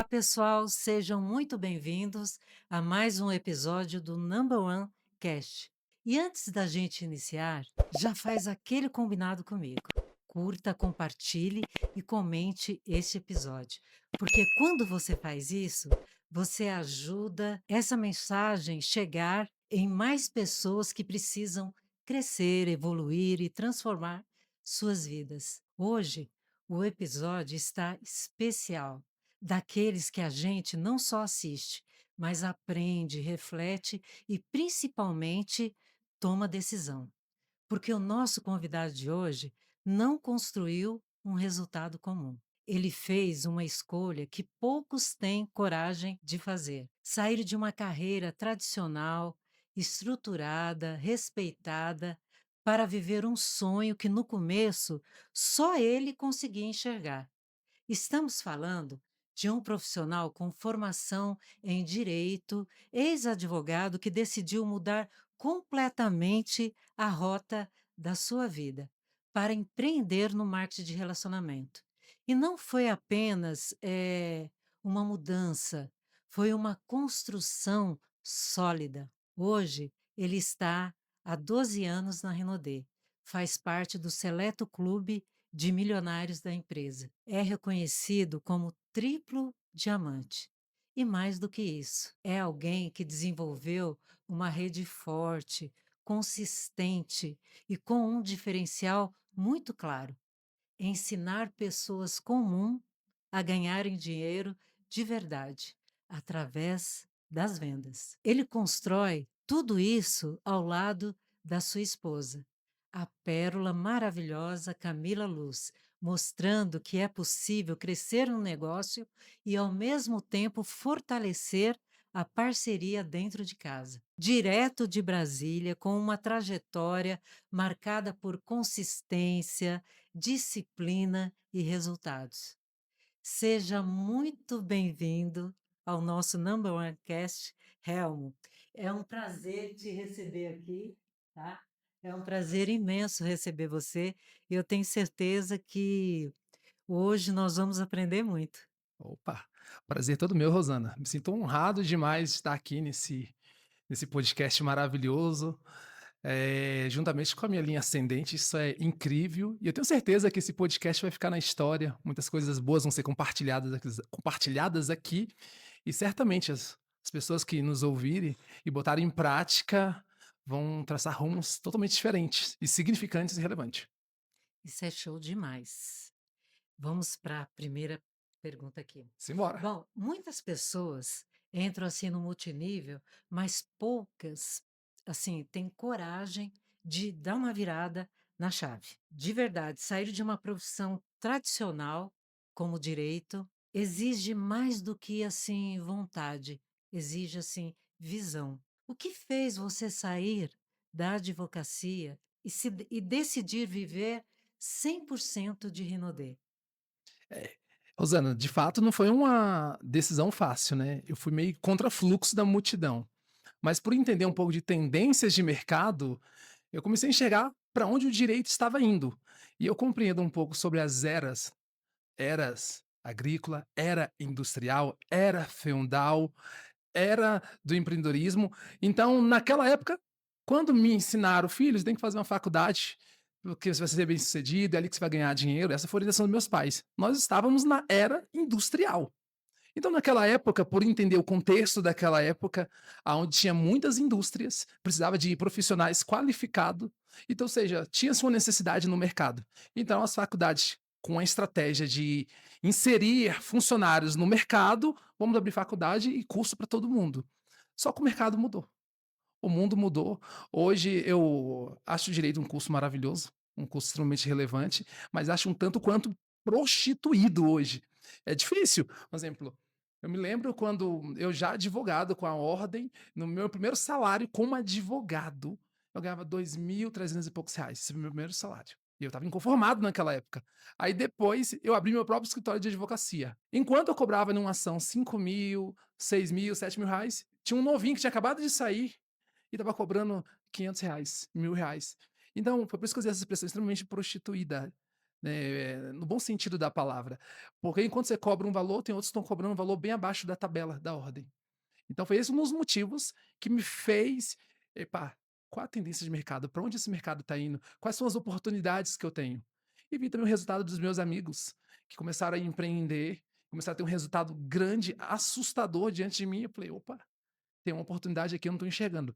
Pessoal, sejam muito bem-vindos a mais um episódio do Number One Cast. E antes da gente iniciar, já faz aquele combinado comigo. Curta, compartilhe e comente este episódio, porque quando você faz isso, você ajuda essa mensagem chegar em mais pessoas que precisam crescer, evoluir e transformar suas vidas. Hoje, o episódio está especial, daqueles que a gente não só assiste, mas aprende, reflete e principalmente toma decisão. Porque o nosso convidado de hoje não construiu um resultado comum. Ele fez uma escolha que poucos têm coragem de fazer: sair de uma carreira tradicional, estruturada, respeitada, para viver um sonho que no começo só ele conseguia enxergar. Estamos falando de um profissional com formação em direito, ex-advogado que decidiu mudar completamente a rota da sua vida para empreender no marketing de relacionamento. E não foi apenas uma mudança, foi uma construção sólida. Hoje, ele está há 12 anos na Renaudê, faz parte do seleto clube de milionários da empresa. É reconhecido como triplo diamante. E mais do que isso, é alguém que desenvolveu uma rede forte, consistente e com um diferencial muito claro: ensinar pessoas comuns a ganharem dinheiro de verdade, através das vendas. Ele constrói tudo isso ao lado da sua esposa, a pérola maravilhosa Camila Luz, mostrando que é possível crescer no negócio e, ao mesmo tempo, fortalecer a parceria dentro de casa. Direto de Brasília, com uma trajetória marcada por consistência, disciplina e resultados. Seja muito bem-vindo ao nosso Number One Cast, Helmo. É um prazer te receber aqui, tá? É um prazer imenso receber você e eu tenho certeza que hoje nós vamos aprender muito. Opa, prazer todo meu, Rosana. Me sinto honrado demais de estar aqui nesse podcast maravilhoso, juntamente com a minha linha ascendente, isso é incrível, e eu tenho certeza que esse podcast vai ficar na história, muitas coisas boas vão ser compartilhadas aqui, e certamente as pessoas que nos ouvirem e botarem em prática vão traçar rumos totalmente diferentes e significantes e relevantes. Isso é show demais. Vamos para a primeira pergunta aqui. Simbora! Bom, muitas pessoas entram assim no multinível, mas poucas assim têm coragem de dar uma virada na chave. De verdade, sair de uma profissão tradicional como direito exige mais do que assim vontade, exige assim visão. O que fez você sair da advocacia e decidir viver 100% de Rinodê? É, Rosana, de fato não foi uma decisão fácil, né? Eu fui meio contra fluxo da multidão. Mas por entender um pouco de tendências de mercado, eu comecei a enxergar para onde o direito estava indo. E eu compreendo um pouco sobre as eras agrícola, era industrial, era feudal, era do empreendedorismo. Então, naquela época, quando me ensinaram, filhos, tem que fazer uma faculdade, porque você vai ser bem sucedido, é ali que você vai ganhar dinheiro. Essa foi a orientação dos meus pais. Nós estávamos na era industrial. Então, naquela época, por entender o contexto daquela época, onde tinha muitas indústrias, precisava de profissionais qualificados, então, ou seja, tinha sua necessidade no mercado. Então, as faculdades, com a estratégia de inserir funcionários no mercado, vamos abrir faculdade e curso para todo mundo. Só que o mercado mudou. O mundo mudou. Hoje eu acho o direito um curso maravilhoso, um curso extremamente relevante, mas acho um tanto quanto prostituído hoje. É difícil. Por exemplo, eu me lembro quando eu já advogado com a ordem, no meu primeiro salário como advogado, eu ganhava 2.300 e poucos reais. Esse foi o meu primeiro salário. E eu estava inconformado naquela época. Aí depois eu abri meu próprio escritório de advocacia. Enquanto eu cobrava numa ação 5.000, 6.000, 7.000 reais, tinha um novinho que tinha acabado de sair e estava cobrando 500 reais, 1.000 reais. Então, foi por isso que eu usei essa expressão extremamente prostituída. né, no bom sentido da palavra. Porque enquanto você cobra um valor, tem outros que estão cobrando um valor bem abaixo da tabela, da ordem. Então foi esse um dos motivos que me fez, "Epá, qual a tendência de mercado? Para onde esse mercado está indo? Quais são as oportunidades que eu tenho?". E vi também o resultado dos meus amigos, que começaram a empreender, começaram a ter um resultado grande, assustador diante de mim. Eu falei: "Opa, tem uma oportunidade aqui, eu não estou enxergando".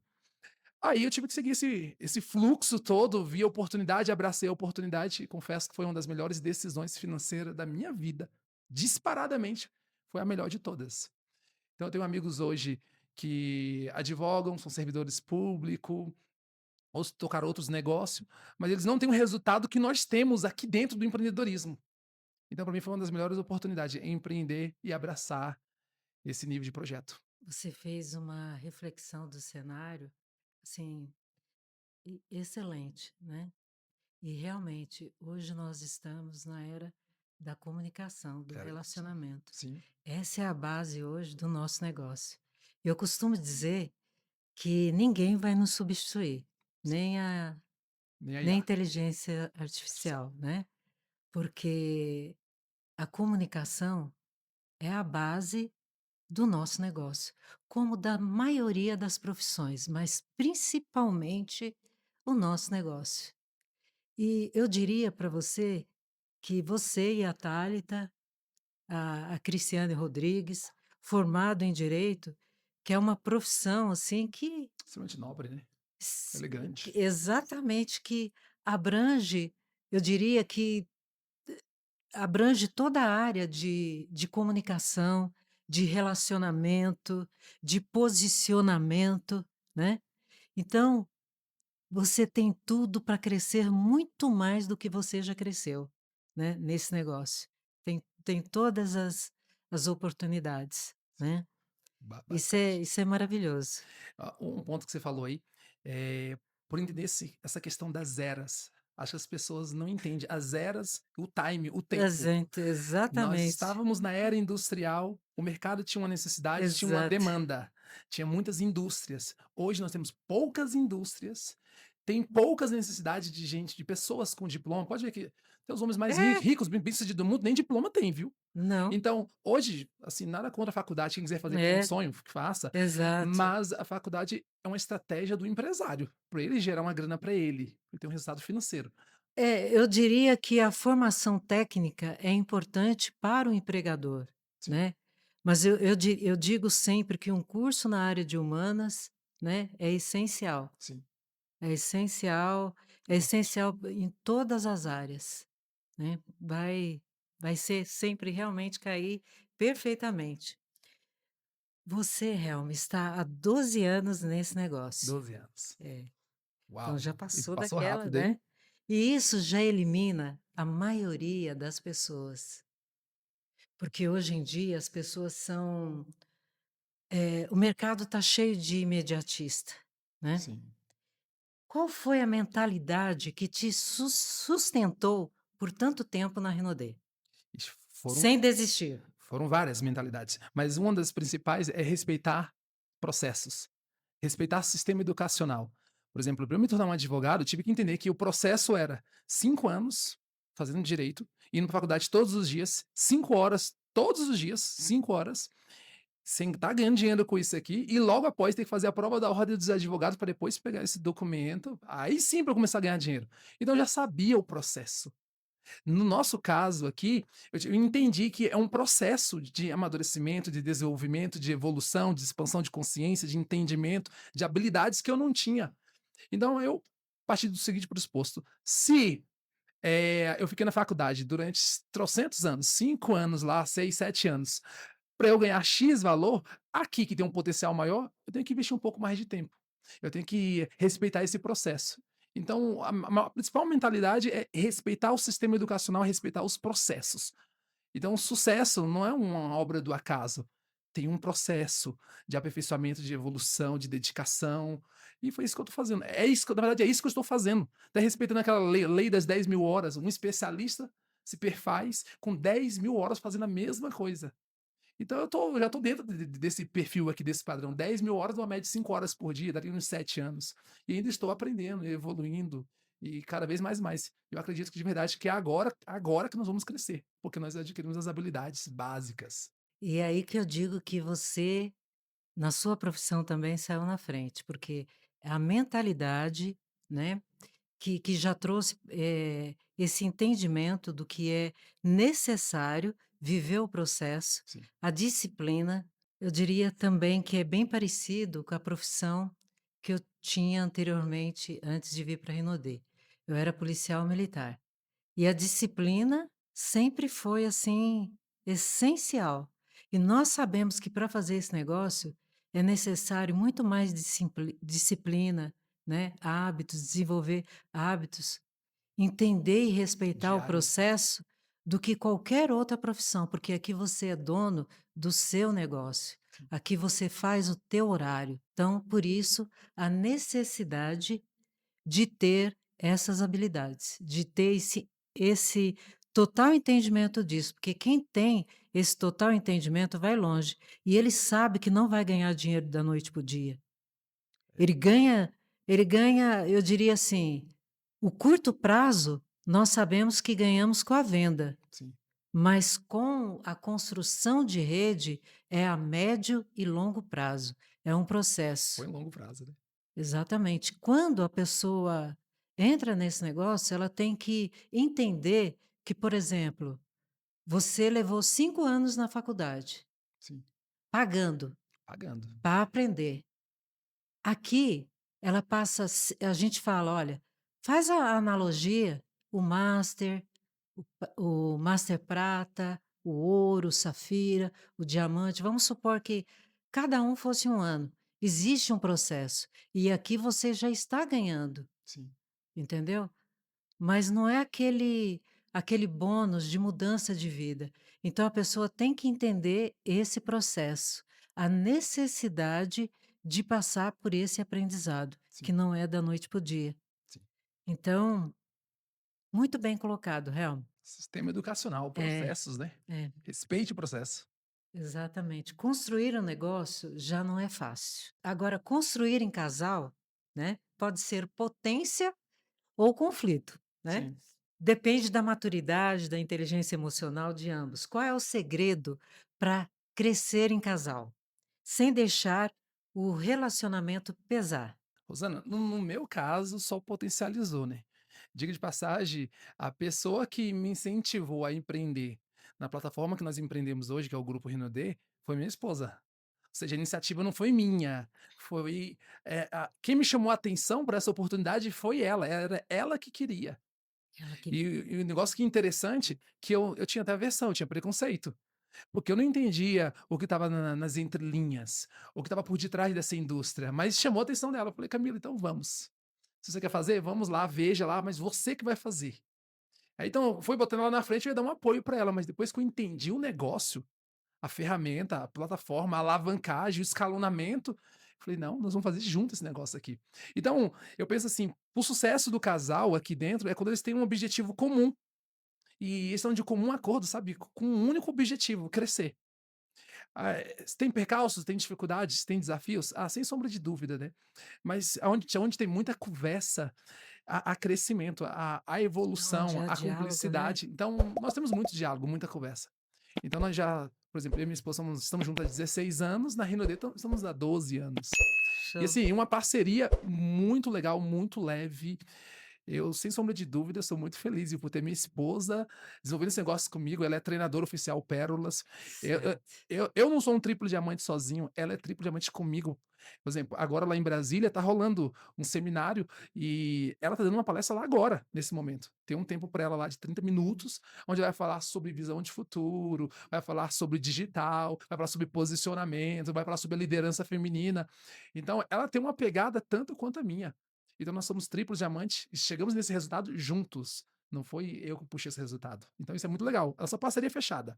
Aí eu tive que seguir esse fluxo todo, vi a oportunidade, abracei a oportunidade e confesso que foi uma das melhores decisões financeiras da minha vida. Disparadamente, foi a melhor de todas. Então eu tenho amigos hoje que advogam, são servidores públicos, ou tocaram outros negócios, mas eles não têm o resultado que nós temos aqui dentro do empreendedorismo. Então para mim foi uma das melhores oportunidades, empreender e abraçar esse nível de projeto. Você fez uma reflexão do cenário, assim, excelente, né? E realmente, hoje nós estamos na era da comunicação, do Era isso. relacionamento. Sim, Essa é a base hoje do nosso negócio. Eu costumo dizer que ninguém vai nos substituir, sim. nem a Nem a nem a IA. inteligência Artificial. artificial, né, porque a comunicação é a base do nosso negócio, como da maioria das profissões, mas principalmente o nosso negócio. E eu diria para você que você e a Tálita, a Cristiane Rodrigues, formado em direito, que é uma profissão, assim, que Extremamente nobre, né? s que Elegante. exatamente, que abrange, eu diria que abrange toda a área de comunicação, de relacionamento, de posicionamento, né. Então, você tem tudo para crescer muito mais do que você já cresceu, né, nesse negócio. Tem todas as oportunidades, né. Bastante. Isso é maravilhoso. Um ponto que você falou aí, por entender essa questão das eras. Acho que as pessoas não entendem. As eras, o time, o tempo. Nós Exatamente, estávamos na era industrial, o mercado tinha uma necessidade, tinha uma exato. demanda, tinha muitas indústrias. Hoje nós temos poucas indústrias, tem poucas necessidades de gente, de pessoas com diploma. Pode ver que tem os homens mais É, ricos, bem-sucedidos do mundo, nem diploma tem, viu? não, Então, hoje, assim, nada contra a faculdade, quem quiser fazer que é um é, sonho, que faça, exato. mas a faculdade é uma estratégia do empresário, para ele gerar uma grana para ele ter um resultado financeiro. É, eu diria que a formação técnica é importante para o empregador, Sim, né, mas eu digo sempre que um curso na área de humanas, né, sim. é essencial, é essencial em todas as áreas, né, vai ser sempre realmente cair perfeitamente. Você, Helma, está há 12 anos nesse negócio. 12 anos. É, então Uau! já E passou passou daquela, rápido, hein? né. E isso já elimina a maioria das pessoas, porque hoje em dia as pessoas são, o mercado está cheio de imediatista, né. Sim. Qual foi a mentalidade que te sustentou por tanto tempo na Renaudê? Ixi, Sem desistir? foram várias mentalidades, mas uma das principais é respeitar processos, respeitar sistema educacional. Por exemplo, para eu me tornar um advogado, eu tive que entender que o processo era 5 anos fazendo direito, indo para faculdade todos os dias, 5 horas todos os dias, 5 horas, sem estar ganhando dinheiro com isso aqui, e logo após ter que fazer a prova da ordem dos advogados para depois pegar esse documento, aí sim para eu começar a ganhar dinheiro. Então eu já sabia o processo. No nosso caso aqui, eu entendi que é um processo de amadurecimento, de desenvolvimento, de evolução, de expansão de consciência, de entendimento, de habilidades que eu não tinha. Então eu parti do seguinte pressuposto: se eu fiquei na faculdade durante trocentos anos, 5 anos lá, 6, 7 anos, para eu ganhar X valor, aqui que tem um potencial maior, eu tenho que investir um pouco mais de tempo. Eu tenho que respeitar esse processo. Então, a principal mentalidade é respeitar o sistema educacional, respeitar os processos. Então, o sucesso não é uma obra do acaso. Tem um processo de aperfeiçoamento, de evolução, de dedicação. E foi isso que eu estou fazendo. Na verdade, é isso que eu estou fazendo. Tá respeitando aquela lei das 10.000 horas. Um especialista se perfaz com 10.000 horas fazendo a mesma coisa. Então já tô dentro desse perfil aqui, desse padrão. 10.000 horas, uma média de 5 horas por dia, daria uns 7 anos. E ainda estou aprendendo, evoluindo e cada vez mais. Eu acredito que de verdade que é agora que nós vamos crescer, porque nós adquirimos as habilidades básicas. E é aí que eu digo que você, na sua profissão também saiu na frente, porque a mentalidade, né, que já trouxe, esse entendimento do que é necessário viver o processo, Sim, a disciplina, eu diria também que é bem parecido com a profissão que eu tinha anteriormente, antes de vir para a Renaudê. Eu era policial militar. E a disciplina sempre foi, assim, essencial. E nós sabemos que para fazer esse negócio é necessário muito mais disciplina, né, hábitos, desenvolver hábitos, entender e respeitar o diários, né. processo do que qualquer outra profissão, porque aqui você é dono do seu negócio, Sim, aqui você faz o teu horário. Então, por isso, a necessidade de ter essas habilidades, de ter esse total entendimento disso, porque quem tem esse total entendimento vai longe, e ele sabe que não vai ganhar dinheiro da noite para o dia. é, Ele ganha, eu diria assim, o curto prazo, nós sabemos que ganhamos com a venda, sim. mas com a construção de rede é a médio e longo prazo, é um Foi processo. em longo prazo, né. Exatamente. Quando a pessoa entra nesse negócio, ela tem que entender que, por exemplo, você levou 5 anos na faculdade, Sim, pagando pagando. para aprender. Aqui, ela passa a gente fala: "Olha, faz a analogia, o master, o master prata, o ouro, o safira, o diamante", vamos supor que cada um fosse um ano. Existe um processo, e aqui você já está ganhando. Sim, Entendeu? Mas não é aquele bônus de mudança de vida. Então a pessoa tem que entender esse processo, a necessidade de passar por esse aprendizado, que sim, não é da noite para o dia. sim. Então, muito bem colocado, Helm. Sistema educacional, É, processos, né. é, Respeite o processo. exatamente. Construir um negócio já não é fácil. Agora, construir em casal, né, pode ser potência ou conflito, né? Sim. Depende da maturidade, da inteligência emocional de ambos. Qual é o segredo para crescer em casal, sem deixar o relacionamento pesar? Rosana, no meu caso, só potencializou, né. Diga de passagem, a pessoa que me incentivou a empreender na plataforma que nós empreendemos hoje, que é o Grupo Renaudet, foi minha esposa. Ou seja, a iniciativa não foi minha, foi, quem me chamou a atenção para essa oportunidade foi ela, era ela que queria. Ela E queria. e o negócio que é interessante, que eu tinha até aversão, eu tinha preconceito. Porque eu não entendia o que estava nas entrelinhas, o que estava por detrás dessa indústria, mas chamou a atenção dela. Eu falei: "Camila, então vamos. Se você quer fazer, vamos lá, veja lá, mas você que vai fazer". Aí então foi botando ela na frente, eu ia dar um apoio para ela, mas depois que eu entendi o negócio, a ferramenta, a plataforma, a alavancagem, o escalonamento, falei: "Não, nós vamos fazer junto esse negócio aqui". Então, eu penso assim, o sucesso do casal aqui dentro é quando eles têm um objetivo comum, e eles estão de comum acordo, sabe, com um único objetivo: crescer. Tem percalços, tem dificuldades, tem desafios? Ah, sem sombra de dúvida, né. Mas aonde tem muita conversa, há crescimento, há Onde evolução, há há diálogo, né? cumplicidade. Então, nós temos muito diálogo, muita conversa. Então nós já por exemplo, eu e minha esposa estamos juntos há 16 anos, na Renaudet estamos há 12 anos. E Show. assim, uma parceria muito legal, muito leve. Eu, sem sombra de dúvida, sou muito feliz, viu, por ter minha esposa desenvolvendo esse negócio comigo. Ela é treinadora oficial Pérolas. Eu eu Certo. eu não sou um triplo diamante sozinho, ela é triplo diamante comigo. Por exemplo, agora lá em Brasília tá rolando um seminário e ela tá dando uma palestra lá agora, nesse momento. Tem um tempo para ela lá de 30 minutos, onde ela vai falar sobre visão de futuro, vai falar sobre digital, vai falar sobre posicionamento, vai falar sobre a liderança feminina. Então ela tem uma pegada tanto quanto a minha. Então nós somos triplos diamante e chegamos nesse resultado juntos. Não foi eu que puxei esse resultado. Então isso é muito legal. Essa parceria é fechada.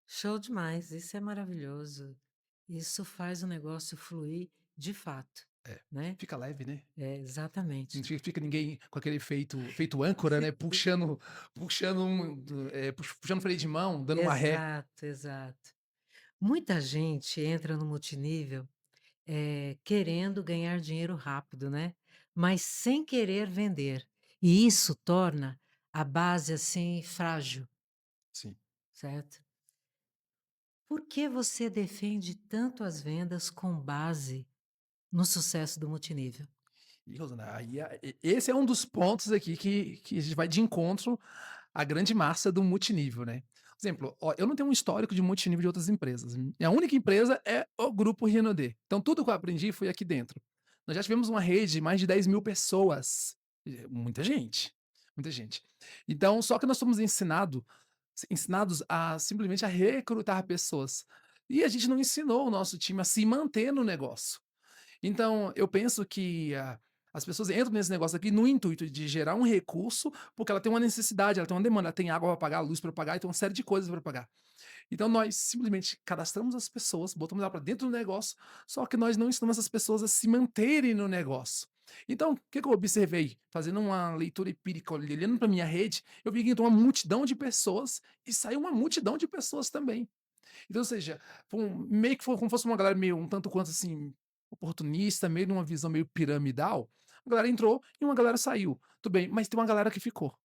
Show demais, isso é maravilhoso. Isso faz o negócio fluir de fato, É, né? fica leve, né? É, exatamente. Não fica ninguém com aquele feito âncora, né, puxando freio de mão, dando uma ré. Exato, exato. Muita gente entra no multinível, querendo ganhar dinheiro rápido, né, mas sem querer vender. E isso torna a base, assim, frágil, sim. certo? Por que você defende tanto as vendas com base no sucesso do multinível? E Rosana, aí esse é um dos pontos aqui que a gente vai de encontro à grande massa do multinível, né. Por exemplo, ó, eu não tenho um histórico de multinível de outras empresas. Minha única empresa é o grupo Renaudê. Então tudo que eu aprendi foi aqui dentro. Nós já tivemos uma rede de mais de 10.000 pessoas. Muita gente, muita gente. Então, só que nós somos ensinados a simplesmente a recrutar pessoas. E a gente não ensinou o nosso time a se manter no negócio. Então, eu penso que as pessoas entram nesse negócio aqui no intuito de gerar um recurso, porque ela tem uma necessidade, ela tem uma demanda, ela tem água para pagar, luz para pagar, e tem uma série de coisas para pagar. Então, nós simplesmente cadastramos as pessoas, botamos ela para dentro do negócio, só que nós não ensinamos essas pessoas a se manterem no negócio. Então, o que eu observei? Fazendo uma leitura empírica, olhando para minha rede, eu vi que entrou uma multidão de pessoas e saiu uma multidão de pessoas também. Então, ou seja, meio que foi como fosse uma galera meio um tanto quanto assim, oportunista, meio numa visão meio piramidal. A galera entrou e uma galera saiu. Tudo bem, mas tem uma galera que ficou.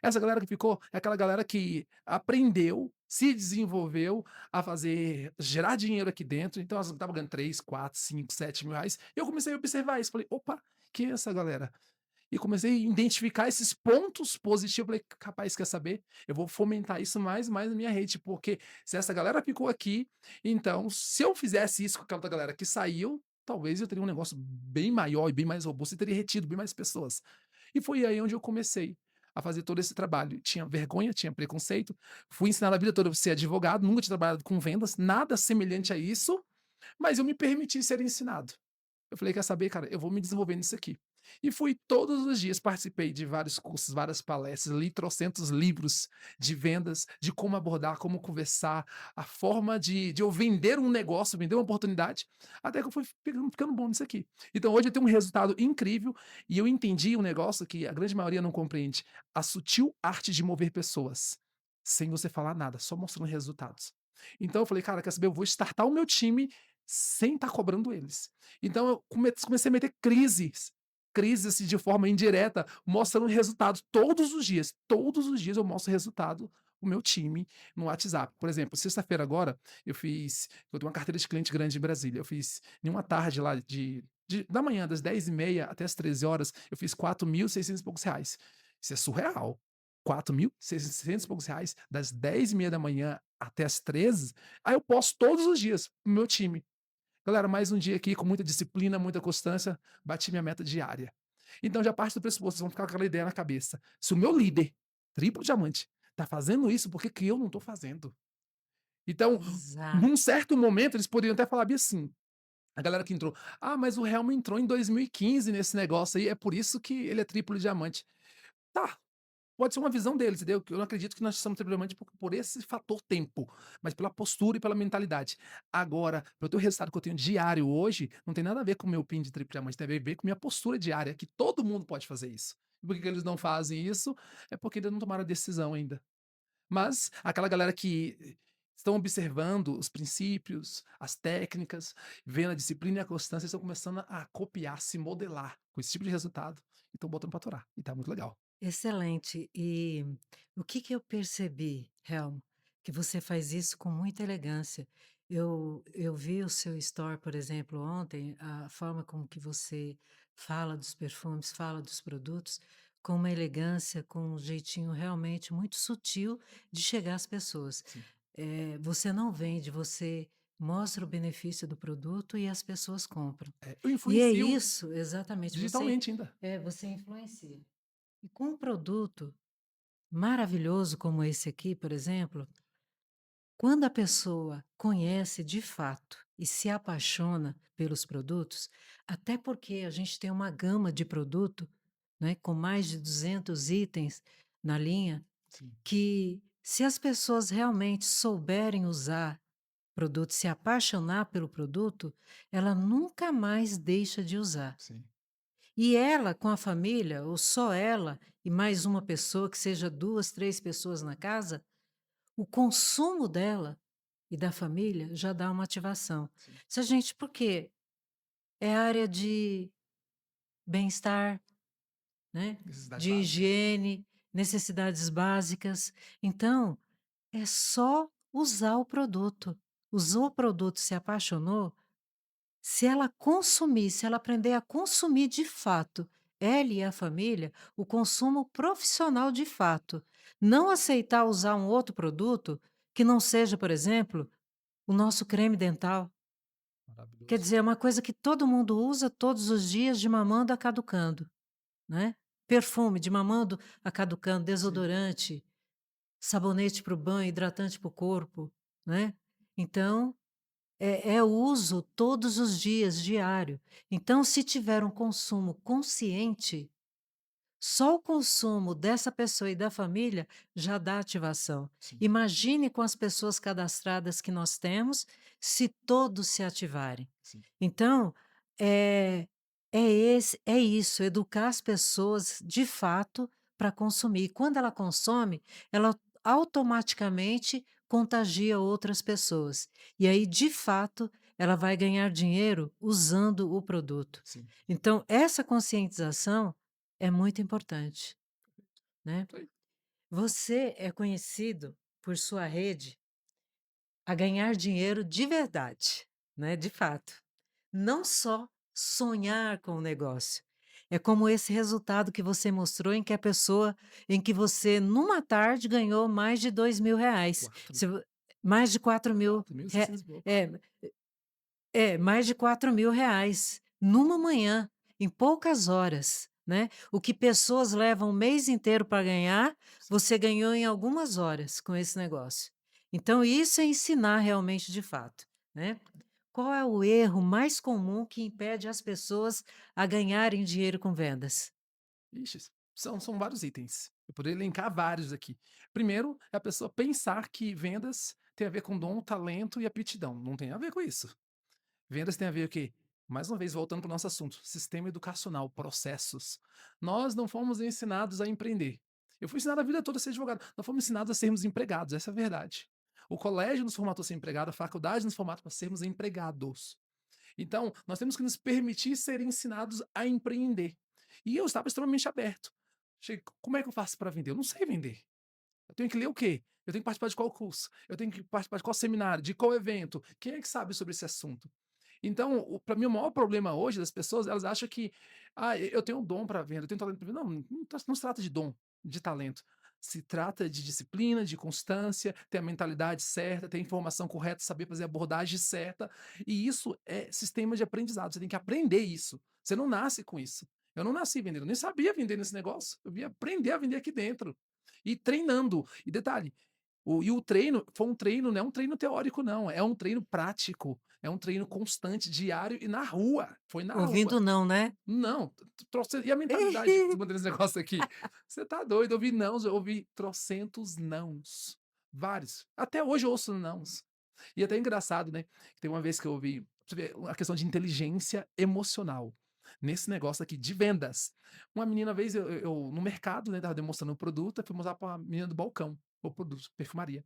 Essa galera que ficou é aquela galera que aprendeu, se desenvolveu a fazer, gerar dinheiro aqui dentro. Então elas estavam ganhando 3, 4, 5, 7 mil reais. Eu comecei a observar isso. Falei, opa, que é essa galera? E comecei a identificar esses pontos positivos. Falei, capaz, quer saber? Eu vou fomentar isso mais na minha rede, porque se essa galera ficou aqui, então se eu fizesse isso com aquela outra galera que saiu, talvez eu teria um negócio bem maior e bem mais robusto e teria retido bem mais pessoas. E foi aí onde eu comecei a fazer todo esse trabalho. Tinha vergonha, tinha preconceito, fui ensinado a vida toda a ser advogado, nunca tinha trabalhado com vendas, nada semelhante a isso, mas eu me permiti ser ensinado. Eu falei: "Quer saber, cara? Eu vou me desenvolver nisso aqui". E fui todos os dias, participei de vários cursos, várias palestras, li trocentos livros de vendas, de como abordar, como conversar, a forma de eu vender um negócio, vender uma oportunidade, até que eu fui ficando bom nisso aqui. Então hoje eu tenho um resultado incrível e eu entendi um negócio que a grande maioria não compreende, a sutil arte de mover pessoas, sem você falar nada, só mostrando resultados. Então eu falei: "Cara, quer saber? Eu vou startar o meu time sem estar cobrando eles". Então eu comecei a meter crises, assim, de forma indireta, mostrando resultados todos os dias eu mostro resultado o meu time no WhatsApp. Por exemplo, sexta-feira agora, eu tenho uma carteira de cliente grande em Brasília, eu fiz em uma tarde lá da manhã, das 10h30 até as 13 horas, eu fiz 4.600 e poucos reais. Isso é surreal. 4.600 e poucos reais, das 10h30 da manhã até as 13h, aí eu posto todos os dias para o meu time. Galera, mais um dia aqui com muita disciplina, muita constância, bati minha meta diária. Então já parte do pressuposto, vocês vão ficar com aquela ideia na cabeça. Se o meu líder, triplo diamante, tá fazendo isso, por que que eu não tô fazendo? Então, Exato. num certo momento, eles poderiam até falar bem assim, a galera que entrou: "Ah, mas o Helma entrou em 2015 nesse negócio aí, é por isso que ele é triplo diamante". Tá, pode ser uma visão deles, entendeu? Que eu não acredito que nós somos triplo diamante por esse fator tempo, mas pela postura e pela mentalidade. Agora, para eu ter o resultado que eu tenho diário hoje, não tem nada a ver com o meu PIN de triplo diamante, tem a ver com minha postura diária, que todo mundo pode fazer isso. E por que que eles não fazem isso? É porque ainda não tomaram a decisão ainda. Mas aquela galera que estão observando os princípios, as técnicas, vendo a disciplina e a constância, estão começando a copiar, se modelar com esse tipo de resultado e estão botando pra atorar. E tá muito legal. Excelente. E o que que eu percebi, Helmo, que você faz isso com muita elegância. Eu vi o seu story, por exemplo, ontem, a forma como que você fala dos perfumes, fala dos produtos, com uma elegância, com um jeitinho realmente muito sutil de chegar às pessoas. Sim. Você não vende, você mostra o benefício do produto e as pessoas compram. Eu E é influencio isso, exatamente, digitalmente ainda. você influencia. E com um produto maravilhoso como esse aqui, por exemplo, quando a pessoa conhece de fato e se apaixona pelos produtos, até porque a gente tem uma gama de produto, né, com mais de 200 itens na linha, Sim, que se as pessoas realmente souberem usar produto, se apaixonar pelo produto, ela nunca mais deixa de usar. sim, E ela com a família, ou só ela e mais uma pessoa, que seja 2, 3 pessoas na casa, o consumo dela e da família já dá uma ativação. sim. Se a gente porque é área de bem-estar, né, Necessidade de básica. higiene, necessidades básicas. Então, é só usar o produto. Usou o produto, se apaixonou, se ela consumir, se ela aprender a consumir de fato, ela e a família, o consumo profissional de fato, não aceitar usar um outro produto que não seja, por exemplo, o nosso creme dental. Quer Maravilhoso. dizer, é uma coisa que todo mundo usa todos os dias de mamando a caducando, né. Perfume de mamando a caducando, Sim, desodorante, sabonete para o banho, hidratante para o corpo, né. Então, é uso todos os dias, diário. Então, se tiver um consumo consciente, só o consumo dessa pessoa e da família já dá ativação. sim, Imagine com as pessoas cadastradas que nós temos, se todos se ativarem. sim. Então, é é isso, educar as pessoas de fato para consumir. E quando ela consome, ela automaticamente contagia outras pessoas. E aí, de fato, ela vai ganhar dinheiro usando o produto. Sim. Então, essa conscientização é muito importante, né. Isso aí. Você é conhecido por sua rede a ganhar dinheiro de verdade, né, de fato. Não só sonhar com o negócio. É como esse resultado que você mostrou em que você numa tarde ganhou mais de R$ 2.000. 4, Se vo mais de 4.000 re 4.600 e pouco. é. Mais de R$ 4.000, numa manhã, em poucas horas, né. O que pessoas levam um mês inteiro para ganhar, Sim. você ganhou em algumas horas com esse negócio. Então isso é ensinar realmente de fato, né. Qual é o erro mais comum que impede as pessoas a ganharem dinheiro com vendas? Ixi, são vários itens. Eu poderia elencar vários aqui. Primeiro, é a pessoa pensar que vendas tem a ver com dom, talento e aptidão. Não tem a ver com isso. Vendas tem a ver o quê? Mais uma vez, voltando para o nosso assunto, sistema educacional, processos. Nós não fomos ensinados a empreender. Eu fui ensinado a vida toda a ser advogado. Nós fomos ensinados a sermos empregados, essa é a verdade. O colégio nos formatou a ser empregado, a faculdade nos formatou para sermos empregados. Então, nós temos que nos permitir ser ensinados a empreender. E eu estava extremamente aberto. Como é que eu faço para vender? Eu não sei vender. Eu tenho que ler o quê? Eu tenho que participar de qual curso? Eu tenho que participar de qual seminário? De qual evento? Quem é que sabe sobre esse assunto? Então, para mim, o maior problema hoje das pessoas, elas acham que eu tenho um dom para venda, eu tenho talento para venda. Não, não se trata de dom, de talento. Se trata de disciplina, de constância, ter a mentalidade certa, ter a informação correta, saber fazer a abordagem certa. E isso é sistema de aprendizado. Você tem que aprender isso. Você não nasce com isso. Eu não nasci vendendo, eu nem sabia vender nesse negócio. Eu vim aprender a vender aqui dentro. E treinando. E detalhe, o treino foi um treino, não é um treino teórico não, é um treino prático, é um treino constante, diário e na rua, foi na rua. Ouvindo não, né? Não, troce e a mentalidade de manter esse negócio aqui? Você tá doido, eu ouvi nãos, eu ouvi trocentos nãos, vários. Até hoje eu ouço nãos. E até engraçado, né, que tem uma vez que eu ouvi, pra você ver a questão de inteligência emocional, nesse negócio aqui de vendas. Uma menina, uma vez eu no mercado, né, estava demonstrando o produto, eu fui mostrar pra menina do balcão, o produto, perfumaria.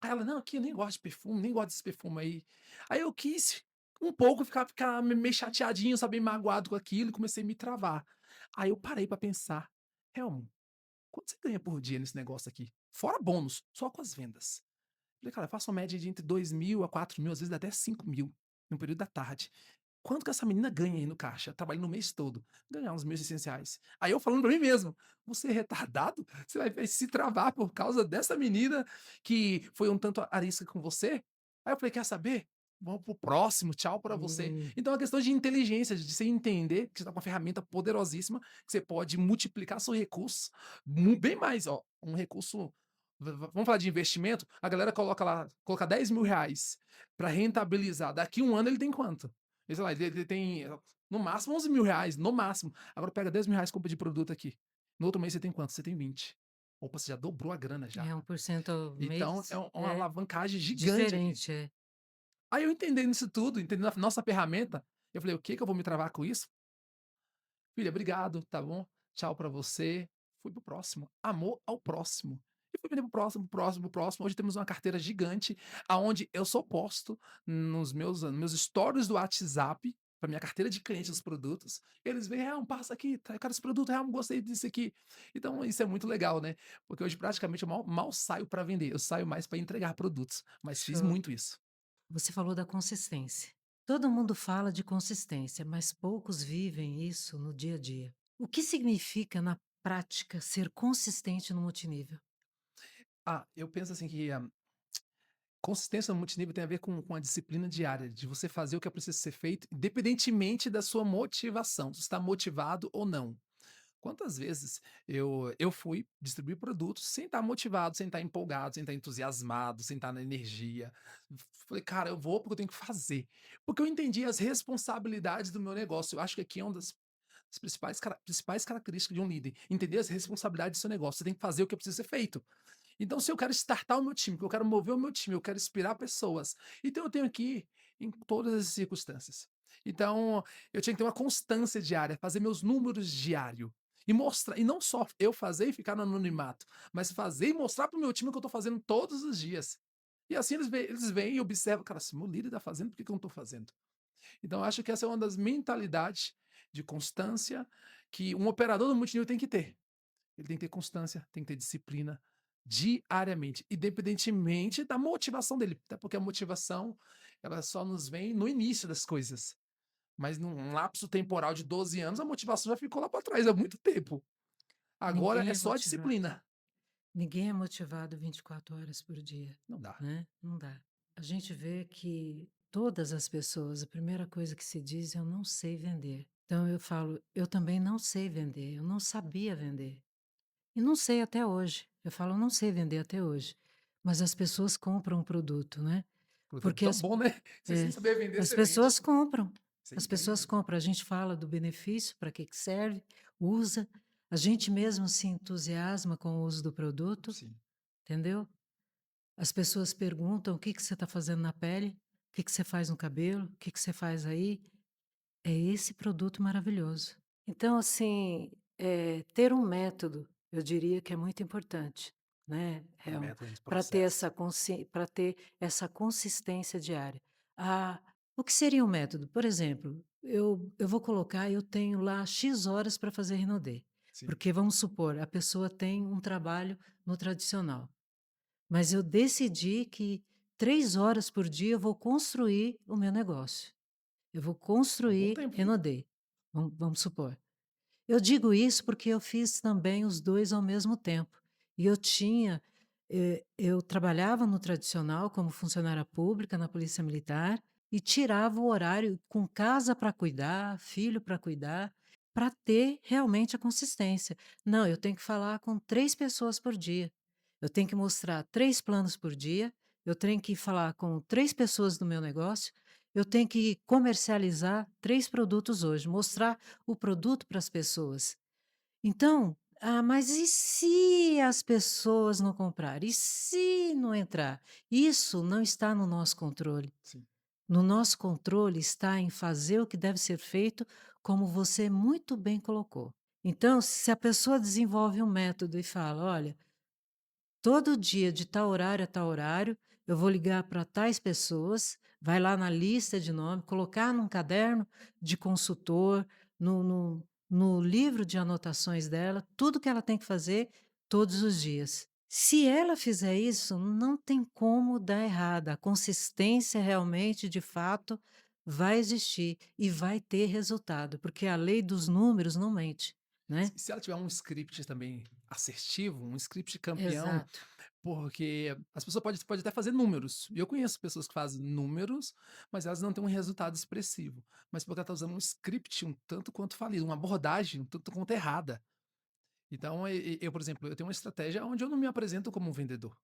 Aí ela: "Não, aqui eu nem gosto de perfume, nem gosto desse perfume aí". Aí eu quis um pouco ficar meio chateadinho, sabe, meio magoado com aquilo e comecei a me travar. Aí eu parei pra pensar: "Helmo, quanto você ganha por dia nesse negócio aqui? Fora bônus, só com as vendas". Falei: "Cara, eu faço uma média de entre 2.000 a 4.000, às vezes dá até 5.000 no período da tarde. Quanto que essa menina ganha aí no caixa, trabalhando o mês todo? Ganhar uns R$ 1.600. Aí eu falando pra mim mesmo: "Você é retardado? Você vai se travar por causa dessa menina que foi um tanto arisca com você?". Aí eu falei: "Quer saber? Vamos pro próximo, tchau pra você". Hum. Então é uma questão de inteligência, de você entender que você tá com uma ferramenta poderosíssima, que você pode multiplicar seu recurso bem mais, ó, um recurso vamos falar de investimento, a galera coloca lá, coloca R$ 10.000 pra rentabilizar, daqui um ano ele tem quanto? E sei lá, ele tem no máximo R$ 11.000, no máximo. Agora pega R$ 10.000 compra de produto aqui. No outro mês você tem quanto? Você tem 20. Opa, você já dobrou a grana já. É 1% ao Então é mês, uma é alavancagem gigante aqui. diferente, é. Aí eu entendendo isso tudo, entendendo a nossa ferramenta, eu falei: "O que que eu vou me travar com isso? Filha, obrigado, tá bom? Tchau pra você". Fui pro próximo. Amor ao próximo. E fui vender pro próximo, próximo, próximo. Hoje temos uma carteira gigante, aonde eu só posto nos meus stories do WhatsApp. para minha carteira de clientes os produtos, eles veem: "É, passa aqui, tá, eu quero esse produto, gostei disso aqui". Então isso é muito legal, né, porque hoje praticamente eu mal saio para vender, eu saio mais para entregar produtos, mas fiz Show. muito isso. Você falou da consistência. Todo mundo fala de consistência, mas poucos vivem isso no dia a dia. O que significa, na prática, ser consistente no multinível? Eu penso assim que a consistência no multinível tem a ver com a disciplina diária, de você fazer o que é preciso ser feito, independentemente da sua motivação, se está motivado ou não. Quantas vezes eu fui distribuir produtos sem estar motivado, sem estar empolgado, sem estar entusiasmado, sem estar na energia. Falei: "Cara, eu vou porque eu tenho que fazer", porque eu entendi as responsabilidades do meu negócio. Eu acho que aqui é uma das principais características de um líder, entender as responsabilidades do seu negócio. Você tem que fazer o que precisa ser feito. Então, se eu quero startar o meu time, que eu quero mover o meu time, eu quero inspirar pessoas, então eu tenho que ir em todas as circunstâncias. Então, eu tinha que ter uma constância diária, fazer meus números diário e mostrar, e não só eu fazer e ficar no anonimato, mas fazer e mostrar para o meu time que eu estou fazendo todos os dias. E assim eles veem e observam, cara, se meu líder está fazendo, por que que eu não estou fazendo? Então, eu acho que essa é uma das mentalidades de constância que um operador do multinível tem que ter. Ele tem que ter constância, tem que ter disciplina diariamente, independentemente da motivação dele, até porque a motivação, ela só nos vem no início das coisas, mas num lapso temporal de 12 anos, a motivação já ficou lá para trás há muito tempo. Agora Ninguém é é só a motivado. disciplina. Ninguém é motivado 24 horas por dia, Não dá. né? Não dá. A gente vê que todas as pessoas, a primeira coisa que se diz é: "Eu não sei vender". Então eu falo: "Eu também não sei vender, eu não sabia vender". E não sei até hoje. Eu falo: "Eu não sei vender até hoje", mas as pessoas compram o produto, né, Produto é porque tão bom, né? Você sem é, saber vender, as você vende. pessoas compram, Você as pessoas entende. compram. A gente fala do benefício, para que serve, usa, a gente mesmo se entusiasma com o uso do produto, Sim. entendeu? As pessoas perguntam: "O que que você está fazendo na pele? O que que você faz no cabelo? O que que você faz aí?". É esse produto maravilhoso. Então, assim, ter um método, eu diria que é muito importante, né, Método de para ter processo. para ter essa consistência diária. Ah, o que seria um método? Por exemplo, eu vou colocar, eu tenho lá "X" horas para fazer Renaudê, Sim. porque vamos supor, a pessoa tem um trabalho no tradicional, mas eu decidi que 3 horas por dia eu vou construir o meu negócio. Eu vou É um bom construir tempo, viu? Renaudê, vamos supor. Eu digo isso porque eu fiz também os 2 ao mesmo tempo. E eu tinha, eu trabalhava no tradicional como funcionária pública na Polícia Militar e tirava o horário com casa para cuidar, filho para cuidar, para ter realmente a consistência. Não, eu tenho que falar com 3 pessoas por dia. Eu tenho que mostrar 3 planos por dia, eu tenho que falar com 3 pessoas do meu negócio, eu tenho que comercializar 3 produtos hoje, mostrar o produto para as pessoas. Então, mas e se as pessoas não comprarem? E se não entrar? Isso não está no nosso controle. Sim. No nosso controle está em fazer o que deve ser feito, como você muito bem colocou. Então, se a pessoa desenvolve um método e fala: "Olha, todo dia de tal horário a tal horário, eu vou ligar para tais pessoas", vai lá na lista de nome, colocar num caderno de consultor, no livro de anotações dela, tudo que ela tem que fazer todos os dias. Se ela fizer isso, não tem como dar errado, a consistência realmente, de fato, vai existir e vai ter resultado, porque a lei dos números não mente, né. Se ela tiver um script também assertivo, um script campeão, Exato, porque as pessoas pode até fazer números, e eu conheço pessoas que fazem números, mas elas não têm um resultado expressivo, mas porque ela está usando um script um tanto quanto falido, uma abordagem um tanto quanto errada. Então, eu, por exemplo, eu tenho uma estratégia onde eu não me apresento como um vendedor.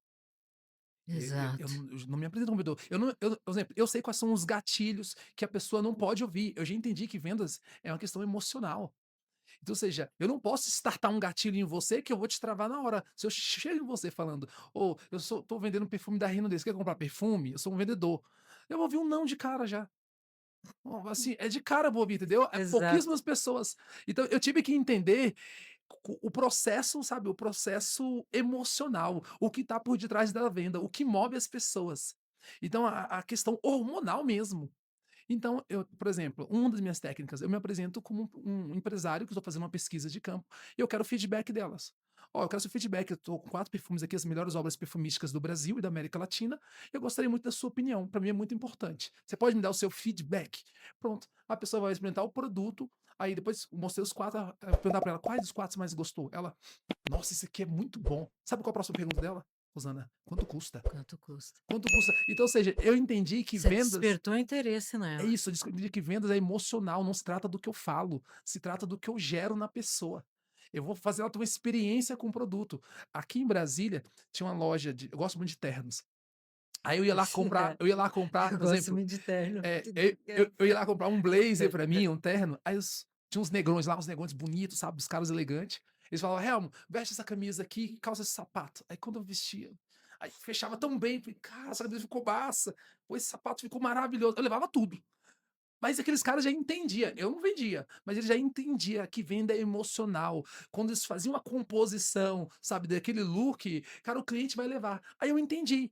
exato. Eu não me apresento como vendedor. Eu não eu Por exemplo, eu sei quais são os gatilhos que a pessoa não pode ouvir. Eu já entendi que vendas é uma questão emocional. Então, ou seja, eu não posso startar um gatilho em você que eu vou te travar na hora. Se eu chego em você falando: "Ô, tô vendendo perfume da Renaudet, você quer comprar perfume? Eu sou um vendedor". Eu vou ouvir um não de cara já. Assim, é de cara eu vou ouvir, entendeu? É Exato, pouquíssimas pessoas. Então eu tive que entender o processo, sabe, o processo emocional, o que tá por detrás da venda, o que move as pessoas. Então a questão hormonal mesmo. Então, por exemplo, uma das minhas técnicas, eu me apresento como um empresário que estou fazendo uma pesquisa de campo e eu quero o feedback delas. Ó, eu quero seu feedback, eu estou com 4 perfumes aqui, as melhores obras perfumísticas do Brasil e da América Latina, eu gostaria muito da sua opinião, para mim é muito importante. Você pode me dar o seu feedback? Pronto, a pessoa vai experimentar o produto, aí depois mostrei os 4, perguntar para ela: "Quais dos 4 você mais gostou?" Ela: "Nossa, esse aqui é muito bom." Sabe qual a próxima pergunta dela, Rosana? "Quanto custa?" Quanto custa? Quanto custa? Então, ou seja, eu entendi que Você vendas despertou interesse é nela. isso, eu descobri que vendas é emocional, não se trata do que eu falo, se trata do que eu gero na pessoa. Eu vou fazer ela ter uma experiência com o produto. Aqui em Brasília, tinha uma loja de eu gosto muito de ternos. Aí eu ia lá comprar, Eu por gosto exemplo, muito de terno. eu ia lá comprar um blazer pra mim, um terno, aí tinha uns negrões lá, uns negrões bonitos, sabe, os caras elegantes. Eles falavam: "Helmo, veste essa camisa aqui, calça esse sapato." Aí quando eu vestia, aí fechava tão bem, falei: "Cara, essa camisa ficou massa, pô, esse sapato ficou maravilhoso." Eu levava tudo. Mas aqueles caras já entendia, eu não vendia, mas ele já entendia que venda é emocional. Quando eles faziam a composição, sabe, daquele look, cara, o cliente vai levar. Aí eu entendi.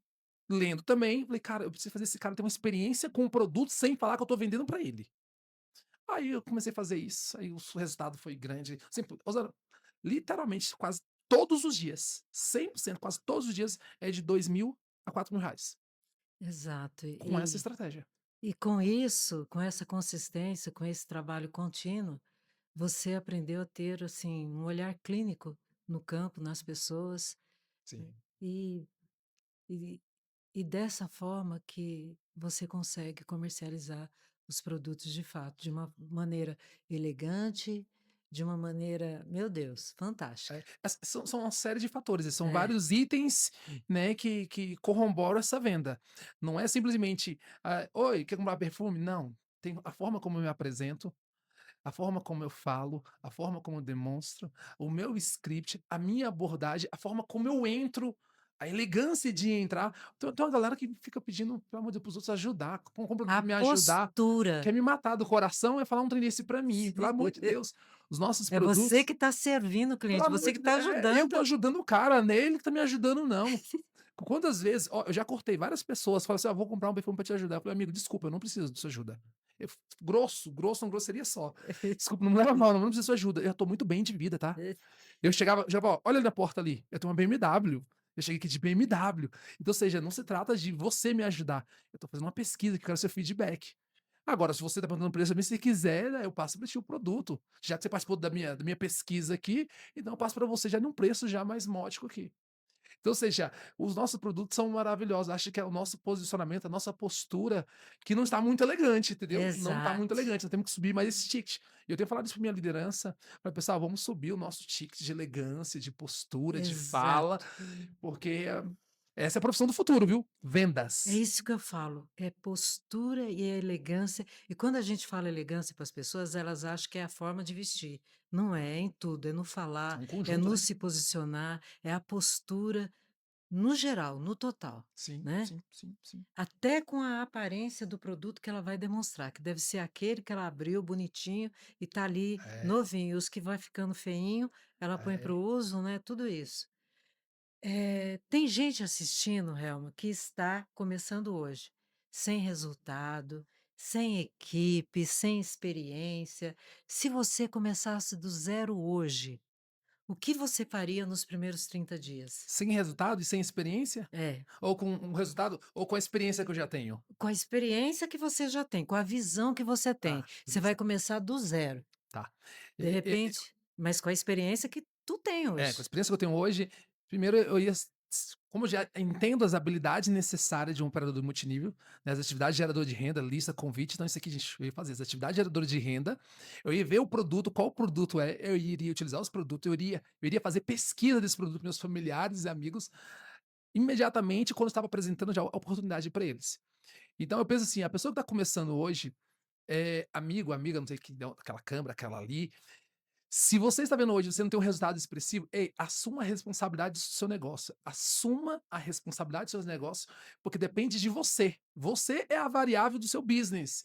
Lendo também, falei: "Cara, eu preciso fazer esse cara ter uma experiência com o produto sem falar que eu tô vendendo pra ele." Aí eu comecei a fazer isso, aí o resultado foi grande. Sempre, Rosana, literalmente quase todos os dias, 100%, quase todos os dias é de 2.000 a R$ 4.000, Exato. com essa estratégia. E com isso, com essa consistência, com esse trabalho contínuo, você aprendeu a ter, assim, um olhar clínico no campo, nas pessoas, Sim. e e e dessa forma que você consegue comercializar os produtos de fato, de uma maneira elegante, de uma maneira, meu Deus, É, fantástica. são uma série de fatores, são É, vários itens, né, que corroboram essa venda. Não é simplesmente, "Oi, quer comprar perfume?" Não, tem a forma como eu me apresento, a forma como eu falo, a forma como eu demonstro, o meu script, a minha abordagem, a forma como eu entro, a elegância de entrar. Tem uma galera que fica pedindo, pelo amor de Deus, para os outros ajudar, compra a pra me ajudar, postura. quer me matar do coração, é falar um trem desse pra mim, pelo amor de Deus. Os nossos É você produtos, que está servindo o pelo cliente, amor você que de está Deus, eu tô ajudando. ajudando o cara, né, ele que tá me ajudando não. Quantas vezes, ó, eu já cortei várias pessoas, falaram assim: "Ó, vou comprar um perfume pra te ajudar." Eu falei: "Amigo, desculpa, eu não preciso de sua ajuda." Eu grosso, grosso, uma grosseria só. "Desculpa, não me leva a mal, não, eu não preciso de sua ajuda, eu tô muito bem de vida, tá." Eu chegava já falava: "Olha ali na porta ali, eu tenho uma BMW, eu cheguei aqui de BMW." Então, ou seja, não se trata de você me ajudar, eu tô fazendo uma pesquisa que eu quero seu feedback. Agora, se você tá perguntando preço pra mim, se quiser, né, eu passo pra ti o produto. Já que você participou da minha pesquisa aqui, então eu passo pra você já num preço já mais módico aqui. Então, ou seja, os nossos produtos são maravilhosos. Acho que é o nosso posicionamento, a nossa postura que não está muito elegante, entendeu? Não está muito Exato. elegante, nós temos que subir mais esse ticket. E eu tenho falado isso para minha liderança, para pessoal, vamos subir o nosso ticket de elegância, de postura, de fala, Exato. porque essa é a profissão do futuro, viu? É Vendas. isso que eu falo, é postura e elegância. E quando a gente fala elegância para as pessoas, elas acham que é a forma de vestir. Não é, é em tudo, é no É falar, um é conjunto, no né? se posicionar, é a postura no geral, no total, Sim, né? sim, sim, sim. Até com a aparência do produto que ela vai demonstrar, que deve ser aquele que ela abriu bonitinho e tá ali É, novinho. Os que vai ficando feinho, ela põe para é. o uso, né? Tudo isso. Tem gente assistindo, Helma, que está começando hoje, sem resultado, sem equipe, sem experiência. Se você começasse do zero hoje, o que você faria nos primeiros 30 dias? Sem resultado e sem experiência? É, Ou com um resultado, ou com a experiência que eu já tenho? com a experiência que você já tem, com a visão que você tem, Tá, você vai beleza. começar do zero, Tá. de repente, mas com a experiência que tu tem Com a hoje. experiência que eu tenho hoje, primeiro eu ia como eu já entendo as habilidades necessárias de um operador multinível, né, as atividades gerador de renda, lista, convite, então isso aqui, gente, eu ia fazer as atividades geradoras de renda, eu ia ver o produto, qual produto é, eu iria utilizar os produtos, eu iria fazer pesquisa desse produto para meus familiares e amigos, imediatamente quando eu estava apresentando já a oportunidade para eles. Então eu penso assim, a pessoa que está começando hoje, amigo, amiga, não sei que aquela câmera, aquela ali, se você está vendo hoje, e você não tem um resultado expressivo, ei, assuma a responsabilidade do seu negócio. Assuma a responsabilidade dos seus negócios, porque depende de você. Você é a variável do seu business.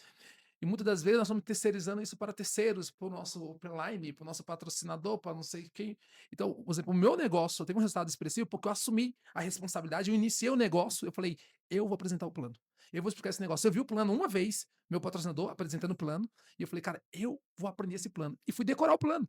E muitas das vezes nós estamos terceirizando isso para terceiros, para o nosso upline, para o nosso patrocinador, para não sei quem. Então, por exemplo, o meu negócio tem um resultado expressivo porque eu assumi a responsabilidade, eu iniciei o negócio, eu falei, eu vou apresentar o plano. Eu vou explicar esse negócio. Eu vi o plano uma vez, meu patrocinador apresentando o plano, e eu falei, cara, eu vou aprender esse plano. E fui decorar o plano.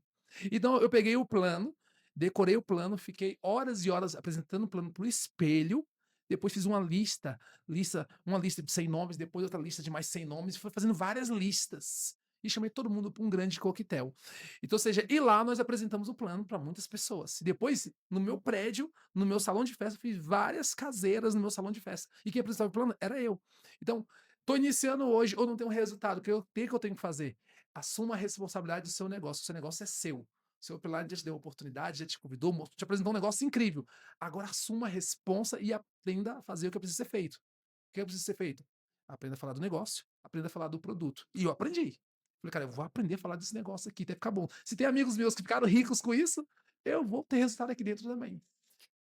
Então, eu peguei o plano, decorei o plano, fiquei horas e horas apresentando o plano para o espelho, depois fiz uma lista de 100 nomes, depois outra lista de mais 100 nomes, e foi fazendo várias listas. E chamei todo mundo para um grande coquetel. Então, ou seja, e lá nós apresentamos o plano para muitas pessoas. E depois, no meu prédio, no meu salão de festa, fiz várias caseiras no meu salão de festa. E quem apresentava o plano era eu. Então, estou iniciando hoje ou não tenho resultado. O que eu tenho que fazer? Assuma a responsabilidade do seu negócio. O seu negócio é seu. Seu pilar já te deu oportunidade, já te convidou, te apresentou um negócio incrível. Agora assuma a responsa e aprenda a fazer o que precisa ser feito. O que precisa ser feito? Aprenda a falar do negócio, aprenda a falar do produto. E eu aprendi. Falei, cara, eu vou aprender a falar desse negócio aqui, até ficar bom. Se tem amigos meus que ficaram ricos com isso, eu vou ter resultado aqui dentro também.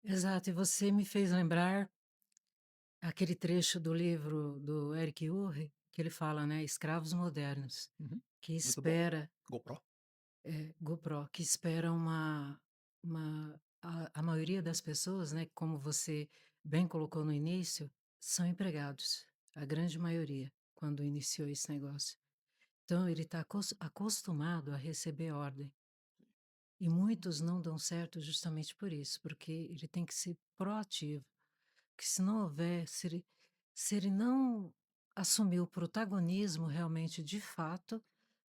Exato, e você me fez lembrar aquele trecho do livro do Eric Urre, que ele fala, né, escravos modernos, Uhum. que Muito bom. espera, GoPro. GoPro, que espera a maioria das pessoas, né, como você bem colocou no início, são empregados, a grande maioria, quando iniciou esse negócio. Então ele está acostumado a receber ordem. E muitos não dão certo justamente por isso, porque ele tem que ser proativo. Que se não houver, se ele não assumir o protagonismo realmente de fato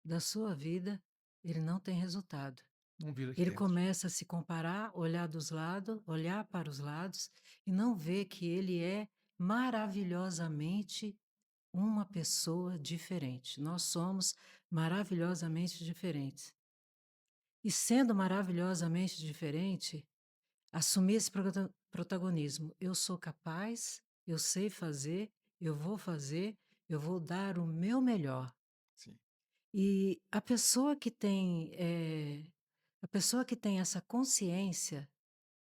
da sua vida, ele não tem resultado. Não vira aqui Ele dentro. começa a se comparar, olhar dos lados, olhar para os lados e não vê que ele é maravilhosamente uma pessoa diferente. Nós somos maravilhosamente diferentes. E sendo maravilhosamente diferente, assumir esse protagonismo. Eu sou capaz, eu sei fazer, eu vou dar o meu melhor. Sim. E a pessoa que tem essa consciência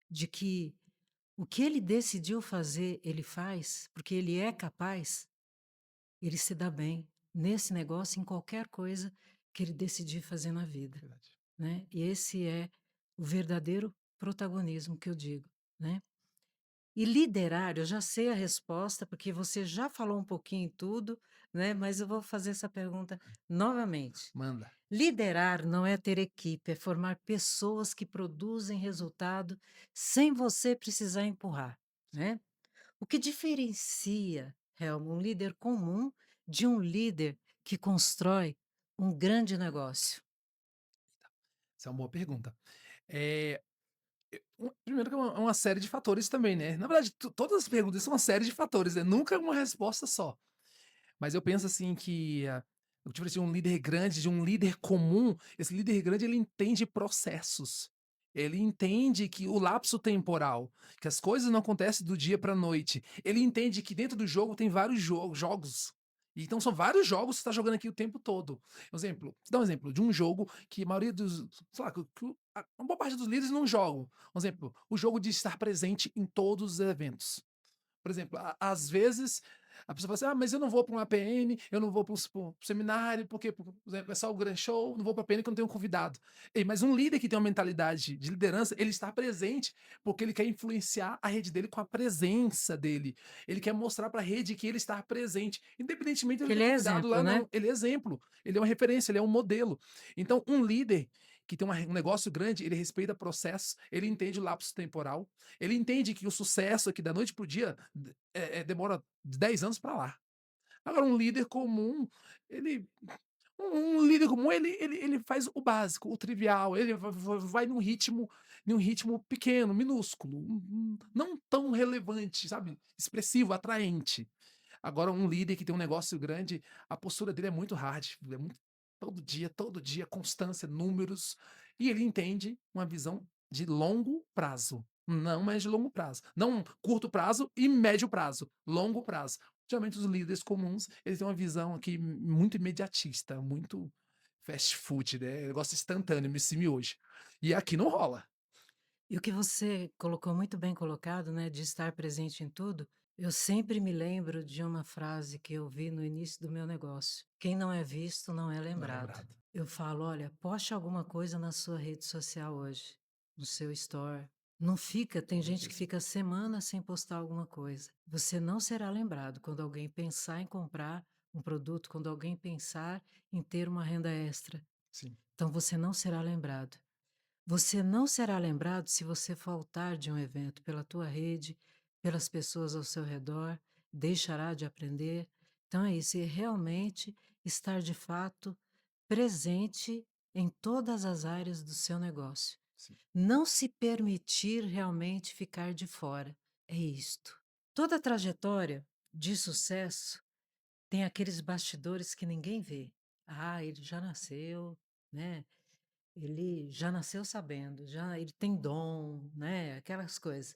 de que o que ele decidiu fazer, ele faz, porque ele é capaz, ele se dá bem nesse negócio, em qualquer coisa que ele decidir fazer na vida, Verdade. né? E esse é o verdadeiro protagonismo que eu digo, né? E liderar, eu já sei a resposta, porque você já falou um pouquinho em tudo, né, mas eu vou fazer essa pergunta novamente. Manda. Liderar não é ter equipe, é formar pessoas que produzem resultado sem você precisar empurrar, né. O que diferencia, Helma, um líder comum de um líder que constrói um grande negócio? Essa é uma boa pergunta. Eh, primeiro que é uma série de fatores também, né. Na verdade, todas as perguntas são uma série de fatores, né, nunca uma resposta só. Mas eu penso assim que, o que diferencia um líder grande de um líder comum, esse líder grande ele entende processos. Ele entende que o lapso temporal, que as coisas não acontecem do dia para a noite. Ele entende que dentro do jogo tem vários jogos. Então são vários jogos que você está jogando aqui o tempo todo. Exemplo, vou dar um exemplo de um jogo que a maioria dos, sei lá, uma boa parte dos líderes não jogam. Um exemplo, o jogo de estar presente em todos os eventos. Por exemplo, às vezes, a pessoa fala assim: "Ah, mas eu não vou para um APN, eu não vou para um seminário, porque, por exemplo, é só o grande show, não vou para a APN que eu não tenho convidado". Ei, mas um líder que tem uma mentalidade de liderança, ele está presente, porque ele quer influenciar a rede dele com a presença dele. Ele quer mostrar para a rede que ele está presente, independentemente de ele Que ter ele é convidado lá exemplo, ou né? não. Ele é exemplo, ele é uma referência, ele é um modelo. Então, um líder que tem um negócio grande, ele respeita processos, ele entende o lapso temporal, ele entende que o sucesso aqui da noite para o dia demora 10 anos para lá. Agora um líder comum, ele um líder comum, ele faz o básico, o trivial, ele vai num ritmo pequeno, minúsculo, não tão relevante, sabe, expressivo, atraente. Agora um líder que tem um negócio grande, a postura dele é muito hard, é muito todo dia, constância, números, e ele entende uma visão de longo prazo, não mais de longo prazo, não curto prazo e médio prazo, longo prazo. Geralmente os líderes comuns, eles têm uma visão aqui muito imediatista, muito fast food, né, negócio instantâneo, me hoje. E aqui não rola. E o que você colocou muito bem colocado, né, de estar presente em tudo, Eu sempre me lembro de uma frase que eu vi no início do meu negócio: "Quem não é visto não é Não é lembrado". lembrado. Eu falo: "Olha, poste alguma coisa na sua rede social hoje, no seu store". Não fica tem Com gente que certeza. fica semanas sem postar alguma coisa. Você não será lembrado quando alguém pensar em comprar um produto, quando alguém pensar em ter uma renda extra. Sim. Então você não será lembrado. Você não será lembrado se você faltar de um evento pela tua rede, pelas pessoas ao seu redor, deixará de aprender. Então é isso, e realmente estar de fato presente em todas as áreas do seu negócio. Sim. Não se permitir realmente ficar de fora. É isto. Toda trajetória de sucesso tem aqueles bastidores que ninguém vê. Ah, ele já nasceu, né? Ele já nasceu sabendo, já ele tem dom, né, aquelas coisas.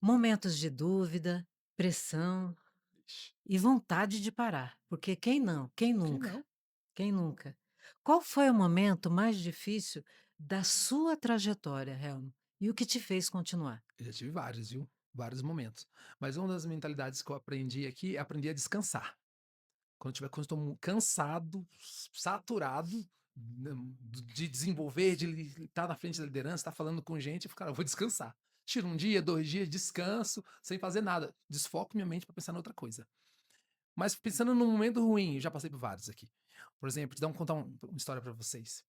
Momentos de dúvida, pressão Ixi, e vontade de parar, porque quem não? Quem quem nunca? não? Quem nunca? Qual foi o momento mais difícil da sua trajetória, Helma? E o que te fez continuar? Eu já tive vários, viu? Vários momentos. Mas uma das mentalidades que eu aprendi aqui é aprender a descansar. Quando eu estou cansado, saturado, de desenvolver, de estar na frente da liderança, estar falando com gente, eu falo: "Cara, eu vou descansar". Tiro um dia, 2 dias, descanso, sem fazer nada. Desfoco minha mente para pensar em outra coisa. Mas pensando num momento ruim, eu já passei por vários aqui. Por exemplo, contar uma história para vocês.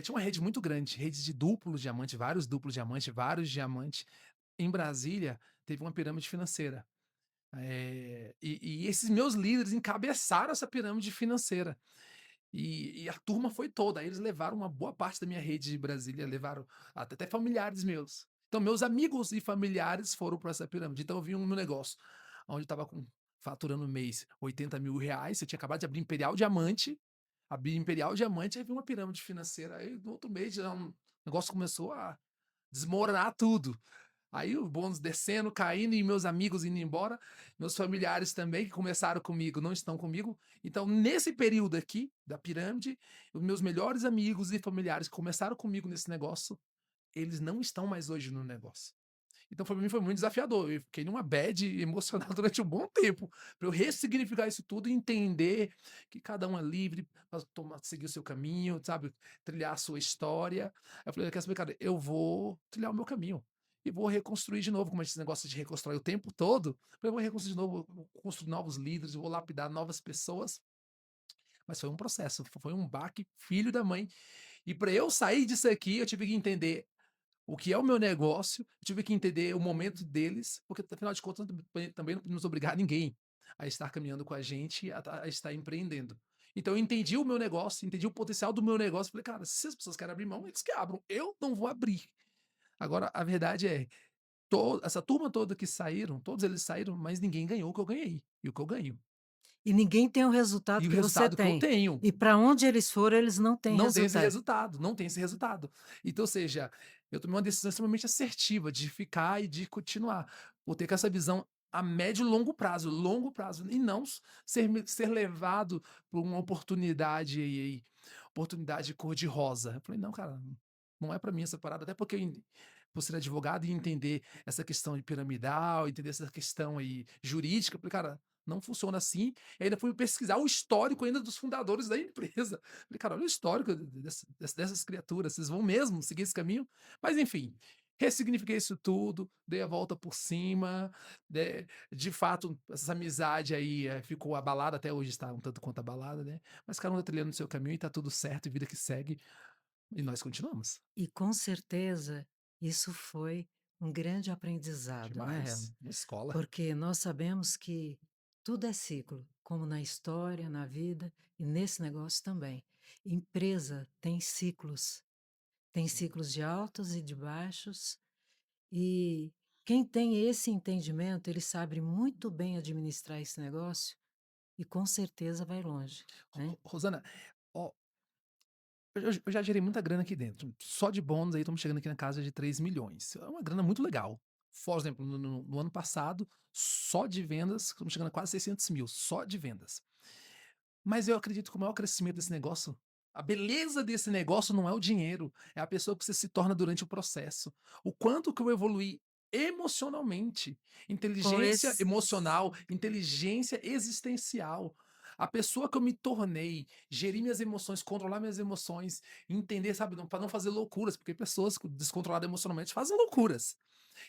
Tinha uma rede muito grande, redes de duplo diamante, vários duplos diamante, vários diamantes. Em Brasília, teve uma pirâmide financeira. E esses meus líderes encabeçaram essa pirâmide financeira. E a turma foi toda. Aí eles levaram uma boa parte da minha rede de Brasília, levaram até familiares meus. Então, meus amigos e familiares foram para essa pirâmide. Então, eu vi um negócio onde eu estava faturando no mês R$ 80.000. Eu tinha acabado de abrir Imperial Diamante, aí vi uma pirâmide financeira. Aí, no outro mês, já o negócio começou a desmoronar tudo. Aí o bônus descendo, caindo e meus amigos indo embora, meus familiares também que começaram comigo não estão comigo. Então, nesse período aqui da pirâmide, os meus melhores amigos e familiares que começaram comigo nesse negócio, eles não estão mais hoje no negócio. Então, para mim foi muito desafiador. Eu fiquei numa bad emocional durante um bom tempo, para eu ressignificar isso tudo e entender que cada um é livre para seguir o seu caminho, sabe? Trilhar a sua história. Aí eu falei: quer saber, cara, eu vou trilhar o meu caminho. E vou reconstruir de novo, como esse negócio de reconstruir o tempo todo. Eu vou reconstruir de novo, vou construir novos líderes, eu vou lapidar novas pessoas. Mas foi um processo, foi um baque, filho da mãe. E para eu sair disso aqui, eu tive que entender o que é o meu negócio, eu tive que entender o momento deles, porque afinal de contas também não podemos obrigar ninguém a estar caminhando com a gente, a estar empreendendo. Então eu entendi o meu negócio, entendi o potencial do meu negócio, falei: "Cara, se as pessoas querem abrir mão, eles que abram, eu não vou abrir". Agora a verdade é, essa turma toda que saíram, todos eles saíram, mas ninguém ganhou o que eu ganhei, e o que eu ganho. E ninguém tem o E resultado o que você resultado que eu tem. tenho. E para onde eles foram, eles não têm Não tem esse resultado. resultado, não tem esse resultado. Então, ou seja, eu tomei uma decisão extremamente assertiva de ficar e de continuar, por ter com essa visão a médio e longo prazo, e não ser levado por uma oportunidade cor-de-rosa. Eu falei: "Não, cara, não é para mim essa parada", até porque por ser advogado e entender essa questão de piramidal, entender essa questão aí jurídica, eu falei: "Cara, não funciona assim". E ainda fui pesquisar o histórico ainda dos fundadores da empresa. Falei: "Cara, olha o histórico dessas criaturas, vocês vão mesmo seguir esse caminho?". Mas enfim, ressignifiquei isso tudo, dei a volta por cima, de fato, essa amizade aí, ficou abalada, até hoje está um tanto quanto abalada, né, mas cada um tá trilhando o seu caminho e tá tudo certo, e vida que segue, e nós continuamos. E com certeza isso foi um grande aprendizado, né, Demais, Helma? uma escola. Porque nós sabemos que tudo é ciclo, como na história, na vida e nesse negócio também. Empresa tem Sim. ciclos de altos e de baixos, e quem tem esse entendimento, ele sabe muito bem administrar esse negócio e com certeza vai longe, né? Rosana, ó, eu já gerei muita grana aqui dentro. Só de bônus aí estamos chegando aqui na casa de 3 milhões. É uma grana muito legal. Por exemplo, no ano passado, só de vendas, estamos chegando a quase 600 mil, só de vendas. Mas eu acredito que o maior crescimento desse negócio, a beleza desse negócio não é o dinheiro, é a pessoa que você se torna durante o processo. O quanto que eu evoluí emocionalmente, Com inteligência esses emocional, inteligência existencial. A pessoa que eu me tornei, gerir minhas emoções, controlar minhas emoções, entender, sabe, para não fazer loucuras, porque pessoas descontroladas emocionalmente fazem loucuras.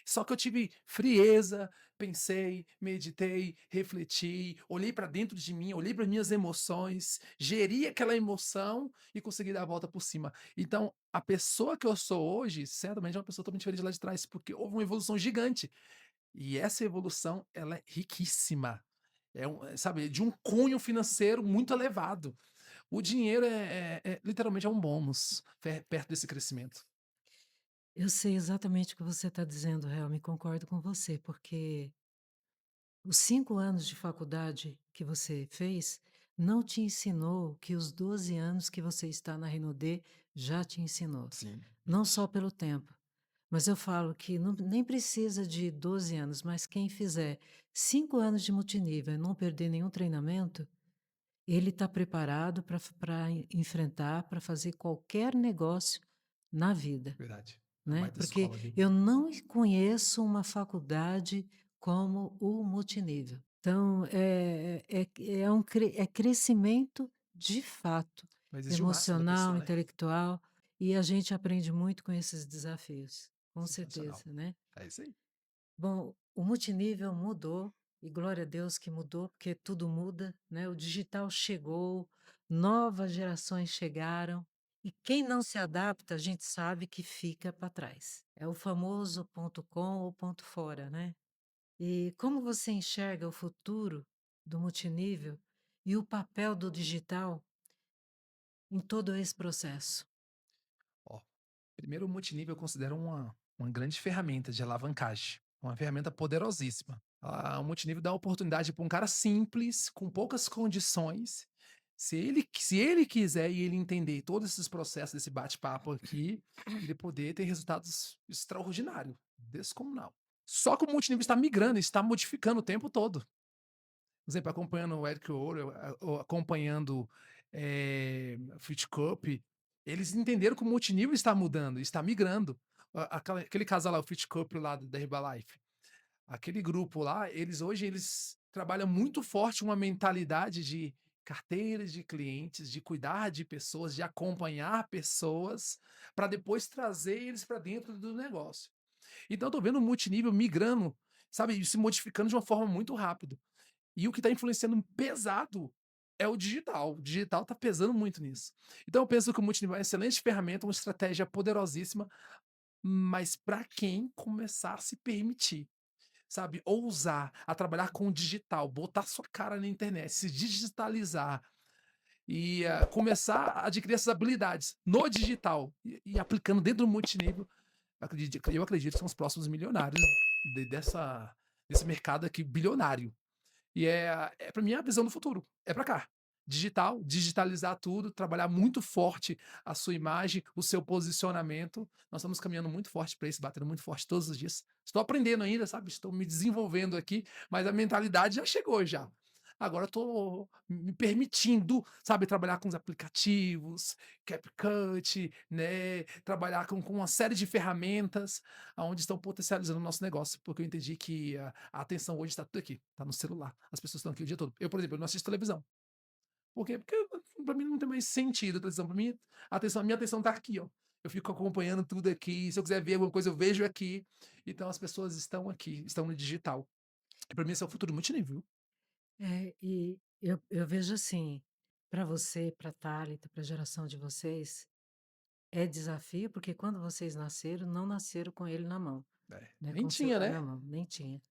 Só que eu tive frieza, pensei, meditei, refleti, olhei para dentro de mim, olhei para minhas emoções, geri aquela emoção e consegui dar a volta por cima. Então, a pessoa que eu sou hoje, certamente é uma pessoa totalmente diferente lá de trás, porque houve uma evolução gigante. E essa evolução, ela é riquíssima. Sabe, de um cunho financeiro muito elevado. O dinheiro literalmente é um bônus perto desse crescimento. eu sei exatamente o que você está dizendo, me concordo com você, porque os 5 anos de faculdade que você fez não te ensinou o que os 12 anos que você está na Renaudê já te ensinou. Sim, Não só vixe. pelo tempo, mas eu falo que não nem precisa de 12 anos, mas quem fizer 5 anos de multinível e não perder nenhum treinamento, ele está preparado para enfrentar, para fazer qualquer negócio na vida. Verdade. É uma Né, baita porque escola, viu. eu não conheço uma faculdade como o multinível. Então, é crescimento de fato, Vai exigir o máximo da emocional, pessoa, né. intelectual, e a gente aprende muito com esses desafios, com Sensacional. certeza, né. É isso aí. Bom, o multinível mudou, e glória a Deus que mudou, porque tudo muda, né, o digital chegou, novas gerações chegaram, e quem não se adapta, a gente sabe que fica para trás. É o famoso ponto com ou ponto fora, né. E como você enxerga o futuro do multinível e o papel do digital em todo esse processo? Ó, primeiro o multinível eu considero uma grande ferramenta de alavancagem, uma ferramenta poderosíssima. O multinível dá oportunidade para um cara simples, com poucas condições, se ele quiser e ele entender todos esses processos desse bate-papo aqui, ele poder ter resultados extraordinário, descomunal. Só que o multinível está migrando, está modificando o tempo todo. Por exemplo, acompanhando o Eric Ouro, ou acompanhando, Fit Cup, eles entenderam que o multinível está mudando, está migrando. Aquele casal lá, o Fit Cup lá da Herbalife, aquele grupo lá, eles trabalham muito forte uma mentalidade de carteiras de clientes, de cuidar de pessoas, de acompanhar pessoas, para depois trazer eles para dentro do negócio. Então eu tô vendo o multinível migrando, sabe, e se modificando de uma forma muito rápida. E o que está influenciando pesado é o digital. O digital está pesando muito nisso. Então eu penso que o multinível é uma excelente ferramenta, uma estratégia poderosíssima, mas para quem começar a se permitir, sabe, ousar a trabalhar com o digital, botar sua cara na internet, se digitalizar e começar a adquirir essas habilidades no digital e aplicando dentro do multinível, eu acredito que são os próximos milionários desse mercado aqui bilionário. E para mim é a visão do futuro, é para cá. Digital, digitalizar tudo, trabalhar muito forte a sua imagem, o seu posicionamento. Nós estamos caminhando muito forte para isso, batendo muito forte todos os dias. Estou aprendendo ainda, sabe, estou me desenvolvendo aqui, mas a mentalidade já chegou já. Agora estou me permitindo, sabe, trabalhar com os aplicativos, CapCut, né, trabalhar com uma série de ferramentas aonde estão potencializando o nosso negócio, porque eu entendi que a atenção hoje está tudo aqui, está no celular. As pessoas estão aqui o dia todo. Eu, por exemplo, eu não assisto televisão. Por quê? Porque para mim não tem mais sentido a televisão. Para mim, a minha atenção está aqui, ó. Eu fico acompanhando tudo aqui. Se eu quiser ver alguma coisa, eu vejo aqui. Então as pessoas estão aqui, estão no digital. E para mim esse é o futuro multinível. E eu vejo assim, para você, para a Thalita, para a geração de vocês, é desafio, porque quando vocês nasceram, não nasceram com ele na mão, É. né, Nem com o tinha, celular na né? mão, nem tinha.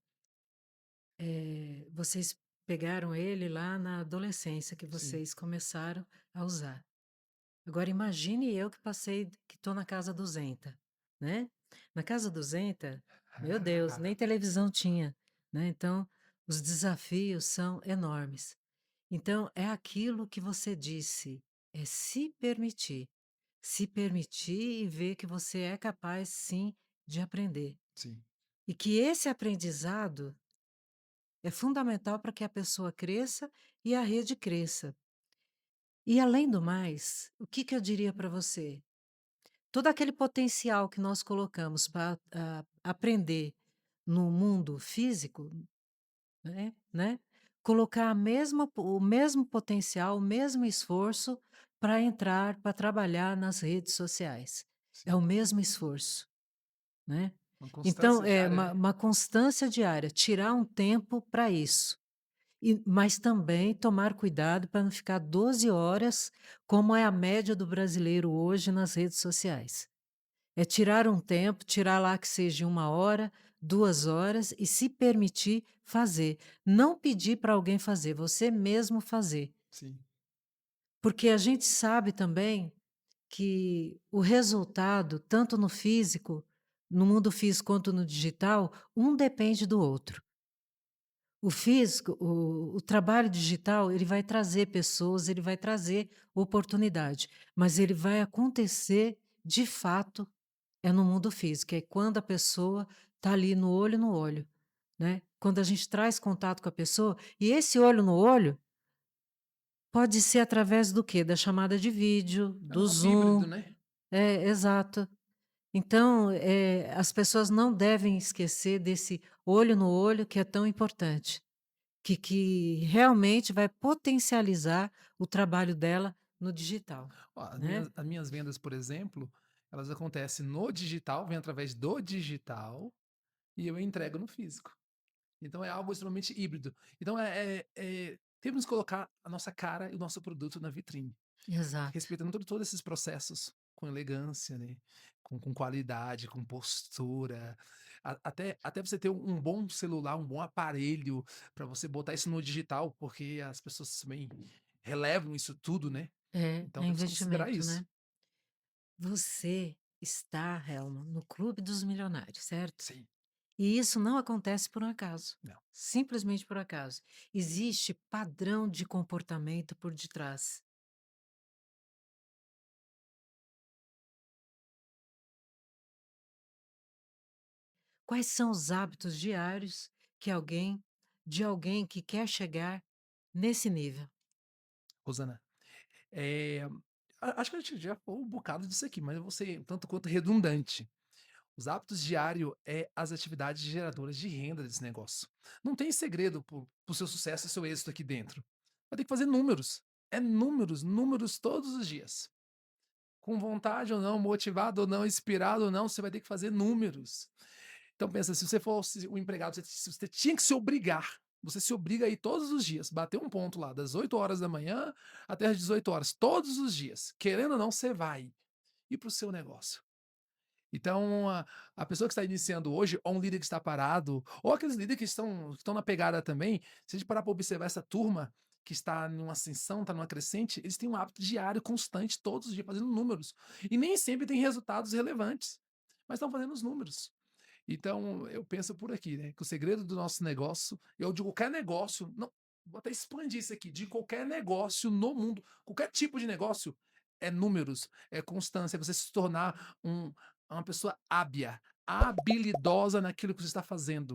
Vocês pegaram ele lá na adolescência, que Sim. vocês começaram a usar. Agora imagine eu que passei que estou na casa do Zenta, né. Na casa do Zenta, meu Deus, nem televisão tinha, né, então os desafios são enormes. Então é aquilo que você disse, é se permitir e ver que você é capaz sim de aprender. Sim. E que esse aprendizado é fundamental para que a pessoa cresça e a rede cresça. E além do mais, o que que eu diria para você? Todo aquele potencial que nós colocamos para aprender no mundo físico, né, colocar o mesmo potencial, o mesmo esforço para entrar, para trabalhar nas redes sociais. É o Sim. mesmo esforço, né. Uma Então constância é diária, uma né. uma constância diária, tirar um tempo para isso. Mas também tomar cuidado para não ficar 12 horas, como é a média do brasileiro hoje nas redes sociais. É tirar um tempo, tirar lá que seja 1 hora, 2 horas e se permitir fazer. Não pedir para alguém fazer, você mesmo fazer. Sim. Porque a gente sabe também que o resultado, tanto no físico, no mundo físico quanto no digital, um depende do outro. O físico, o trabalho digital, ele vai trazer pessoas, ele vai trazer oportunidade, mas ele vai acontecer de fato é no mundo físico, é quando a pessoa está ali no olho, né. Quando a gente traz contato com a pessoa, e esse olho no olho pode ser através do quê? Da chamada de vídeo, É do algo híbrido, Zoom. né. É, exato. Então, as pessoas não devem esquecer desse olho no olho que é tão importante, que realmente vai potencializar o trabalho dela no digital, Ó, as né. minhas vendas, por exemplo, elas acontecem no digital, vem através do digital, e eu entrego no físico. Então é algo extremamente híbrido. Então temos que colocar a nossa cara e o nosso produto na vitrine, Exato. respeitando todos esses processos com elegância, né, com qualidade, com postura, até você ter um bom celular, um bom aparelho para você botar isso no digital, porque as pessoas também relevam isso tudo, né, então É temos que considerar investimento, isso. né. Você está, Helma, no clube dos milionários, certo? Sim, E isso não acontece por um acaso, não. simplesmente por acaso. Existe padrão de comportamento por detrás. Quais são os hábitos diários que alguém que quer chegar nesse nível? Rosana, eh, acho que a gente já falou um bocado disso aqui, mas eu vou ser um tanto quanto redundante. Os hábitos diário é as atividades geradoras de renda desse negócio. Não tem segredo para o seu sucesso e seu êxito aqui dentro. Vai ter que fazer números. É números, números todos os dias. Com vontade ou não, motivado ou não, inspirado ou não, você vai ter que fazer números. Então pensa, se você fosse um empregado, você tinha que se obrigar. Você se obriga a ir todos os dias, bater um ponto lá, das 8 horas da manhã até as 18 horas, todos os dias. Querendo ou não, você vai. E para o seu negócio? Então, a pessoa que está iniciando hoje, ou um líder que está parado, ou aqueles líderes que estão na pegada também, se a gente parar para observar essa turma que está numa ascensão, está numa crescente, eles têm um hábito diário constante, todos os dias, fazendo números. E nem sempre tem resultados relevantes, mas estão fazendo os números. Então, eu penso por aqui, né, que o segredo do nosso negócio, eu de qualquer negócio, não, vou até expandir isso aqui, de qualquer negócio no mundo, qualquer tipo de negócio, é números, é constância, é você se tornar uma pessoa hábia, habilidosa naquilo que você está fazendo.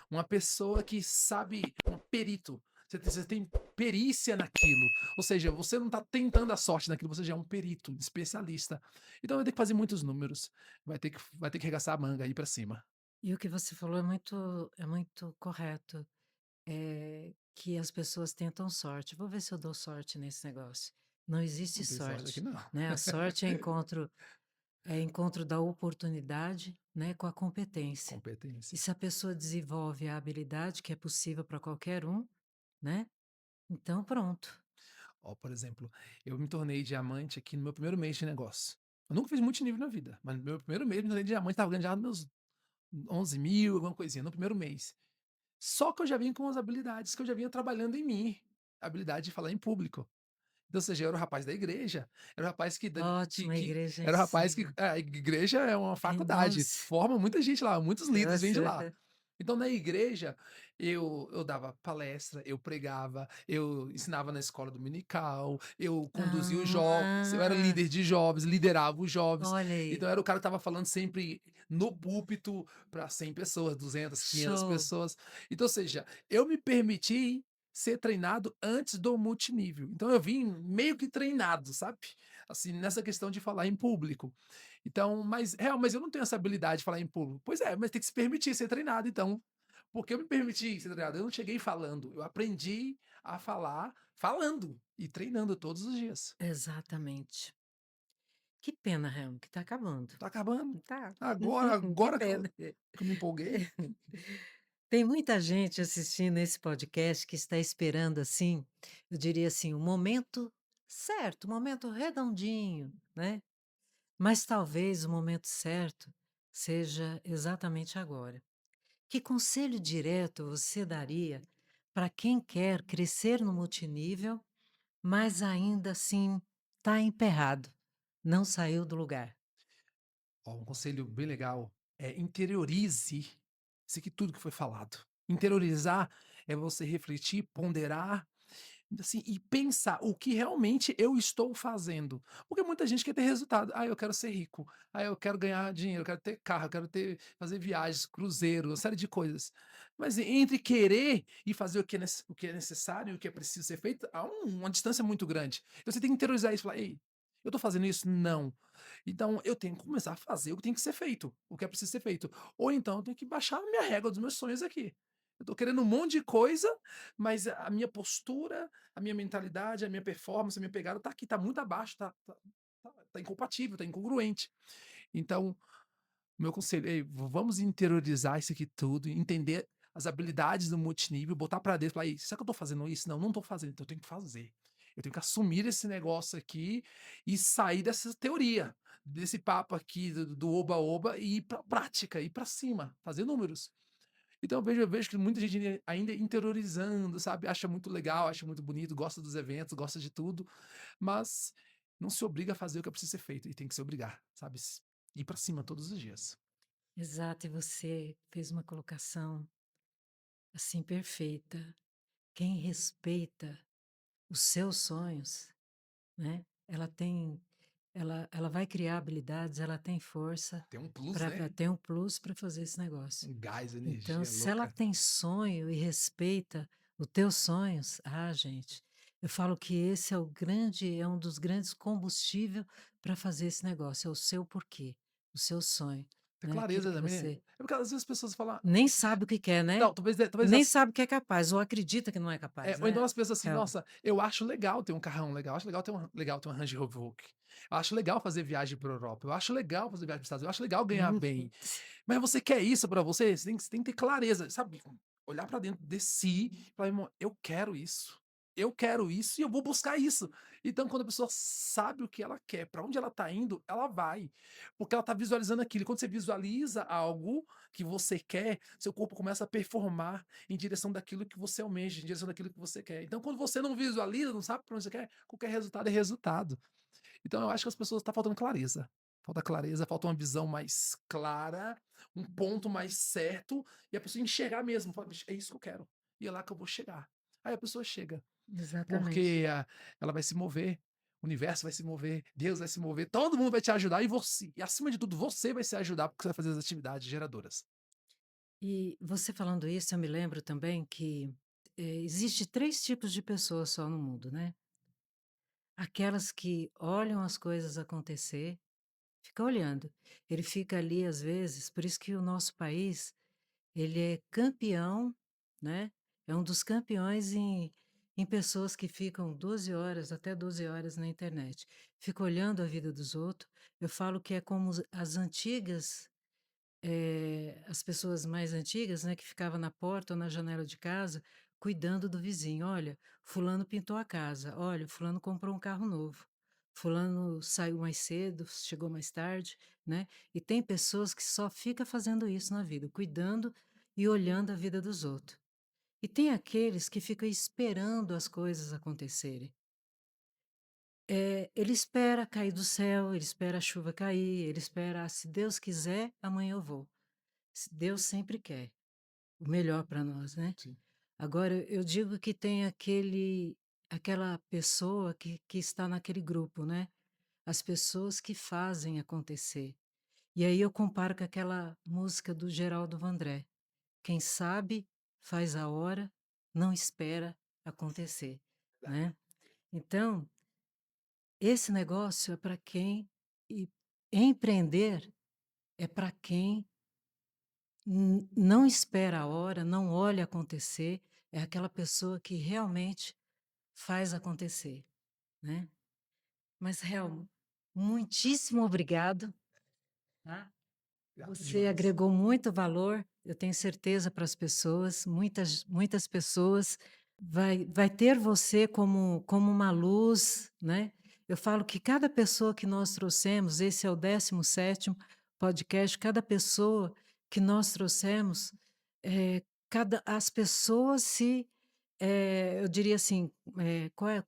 Uma pessoa que sabe, um perito. Você tem perícia naquilo. Ou seja, você não está tentando a sorte naquilo, você já é um perito, especialista. Então vai ter que fazer muitos números, vai ter que arregaçar a manga aí para cima. E o que você falou é muito correto, que as pessoas tentam sorte. Vou ver se eu dou sorte nesse negócio. Não existe Não tem sorte aqui sorte, não. né, a sorte é encontro da oportunidade, né, com a competência. E Competência. se a pessoa desenvolve a habilidade, que é possível para qualquer um, né, então pronto. Ó, por exemplo, eu me tornei diamante aqui no meu primeiro mês de negócio. Eu nunca fiz multinível na vida, mas no meu primeiro mês me tornei diamante, estava ganhando já meus 11.000, alguma coisinha, no primeiro mês. Só que eu já vinha com as habilidades que eu já vinha trabalhando em mim, a habilidade de falar em público. Então, ou seja, eu era o rapaz da igreja, era o rapaz Ótimo, a igreja era o rapaz que ensina. a igreja é uma faculdade, Nossa, forma muita gente lá, muitos líderes vêm de lá. nossa. Então, na igreja, eu dava palestra, eu pregava, eu ensinava na escola dominical, eu conduzia os jovens, eu era Ah, líder de jovens, liderava os jovens. olha Então, aí, eu era o cara que estava falando sempre no púlpito para 100 pessoas, 200, 500 show. pessoas. Então, ou seja, eu me permiti ser treinado antes do multinível. Então eu vim meio que treinado, sabe? Assim, nessa questão de falar em público. Então, mas eu não tenho essa habilidade de falar em público. Pois é, mas tem que se permitir ser treinado então. Porque eu me permiti ser treinado, eu não cheguei falando, eu aprendi a falar falando e treinando todos os dias. Exatamente. Que pena, Helm, que tá acabando. Tá acabando. Tá. Que Agora que eu pena. me empolguei. Tem muita gente assistindo esse podcast que está esperando, assim, eu diria assim, o momento certo, o momento redondinho, né, mas talvez o momento certo seja exatamente agora. Que conselho direto você daria para quem quer crescer no multinível, mas ainda assim está emperrado, não saiu do lugar? Ó, um conselho bem legal é interiorize isso aqui tudo que foi falado. Interiorizar é você refletir, ponderar, assim, e pensar o que realmente eu estou fazendo. Porque muita gente quer ter resultado. Ah, eu quero ser rico. Ah, eu quero ganhar dinheiro, eu quero ter carro, eu quero ter fazer viagens, cruzeiro, uma série de coisas. Mas entre querer e fazer o que é necessário, o que é preciso ser feito, há uma distância muito grande. Então você tem que interiorizar isso e falar: "Ei, eu estou fazendo isso? Não. Então eu tenho que começar a fazer o que tem que ser feito, o que é preciso ser feito. Ou então eu tenho que baixar a minha régua dos meus sonhos aqui. Eu estou querendo um monte de coisa, mas a minha postura, a minha mentalidade, a minha performance, a minha pegada tá aqui, tá muito abaixo, tá incompatível, tá incongruente. Então, meu conselho: "Ei, vamos interiorizar isso aqui tudo, entender as habilidades do multinível, botar pra dentro, falar: 'Ei, será que eu tô fazendo isso? Não, não tô fazendo, então eu tenho que fazer. Eu tenho que assumir esse negócio aqui e sair dessa teoria, desse papo aqui do oba-oba e ir pra prática, ir pra cima, fazer números'". Então eu vejo que muita gente ainda interiorizando, sabe, acha muito legal, acha muito bonito, gosta dos eventos, gosta de tudo, mas não se obriga a fazer o que é preciso ser feito e tem que se obrigar, sabe, ir pra cima todos os dias. Exato, e você fez uma colocação, assim, perfeita. Quem respeita os seus sonhos, né, ela vai criar habilidades, ela tem força Tem um plus, para né, ter um plus para fazer esse negócio. um gás, Então, energia se ela louca. tem sonho e respeita os teus sonhos, gente, eu falo que esse é um dos grandes combustível para fazer esse negócio, é o seu porquê, o seu sonho, Ter né, aquilo clareza que também, você é porque às vezes as pessoas falam nem sabe o que quer, né, não, talvez nem sabe que é capaz ou acredita que não é capaz, ou então né, elas pensam assim: Helder? "Nossa, eu acho legal ter um carrão legal, acho legal ter uma Range Rover Evoque, eu acho legal fazer viagem pra Europa, eu acho legal fazer viagem para os Estados Unidos, eu acho legal ganhar bem". Mas você quer isso pra você? Você tem que ter clareza, sabe, olhar pra dentro de si e falar: "Irmão, eu quero isso e eu vou buscar isso". Então quando a pessoa sabe o que ela quer, pra onde ela tá indo, ela vai, porque ela tá visualizando aquilo. E quando você visualiza algo que você quer, seu corpo começa a performar em direção daquilo que você almeja, em direção daquilo que você quer. Então quando você não visualiza, não sabe pra onde você quer, qualquer resultado é resultado. Então eu acho que as pessoas tá faltando clareza. Falta clareza, falta uma visão mais clara, um ponto mais certo, e a pessoa enxergar mesmo, fala: "Bicho, é isso que eu quero, e é lá que eu vou chegar". Aí a pessoa chega, Exatamente. porque ela vai se mover, o universo vai se mover, Deus vai se mover, todo mundo vai te ajudar e acima de tudo, você vai se ajudar, porque você vai fazer as atividades geradoras. E você falando isso, eu me lembro também que, existe 3 tipos de pessoas só no mundo, né. Aquelas que olham as coisas acontecer, fica olhando. Ele fica ali às vezes por isso que o nosso país, ele é campeão, né, é um dos campeões em pessoas que ficam 12 horas, até 12 horas na internet. Fica olhando a vida dos outros, eu falo que é como as antigas as pessoas mais antigas, né, que ficava na porta ou na janela de casa, cuidando do vizinho. "Olha, fulano pintou a casa. Olha, fulano comprou um carro novo. Fulano saiu mais cedo, chegou mais tarde", né. E tem pessoas que só fica fazendo isso na vida, cuidando e olhando a vida dos outros. E tem aqueles que ficam esperando as coisas acontecerem. Ele espera cair do céu, ele espera a chuva cair, ele espera: "Ah, se Deus quiser, amanhã eu vou". Deus sempre quer o melhor para nós, né. Sim. Agora eu digo que tem aquela pessoa que está naquele grupo, né, as pessoas que fazem acontecer. E aí eu comparo com aquela música do Geraldo Vandré: "Quem sabe faz a hora, não espera acontecer", né. Então, esse negócio é para quem e empreender é para quem não espera a hora, não olha acontecer, é aquela pessoa que realmente faz acontecer, né. Mas Helmo, muitíssimo obrigado, tá. Obrigado Você demais. agregou muito valor, eu tenho certeza para as pessoas, muitas pessoas vai ter você como uma luz, né. Eu falo que cada pessoa que nós trouxemos, esse é o 17º podcast, cada pessoa que nós trouxemos, cada as pessoas se, eu diria assim,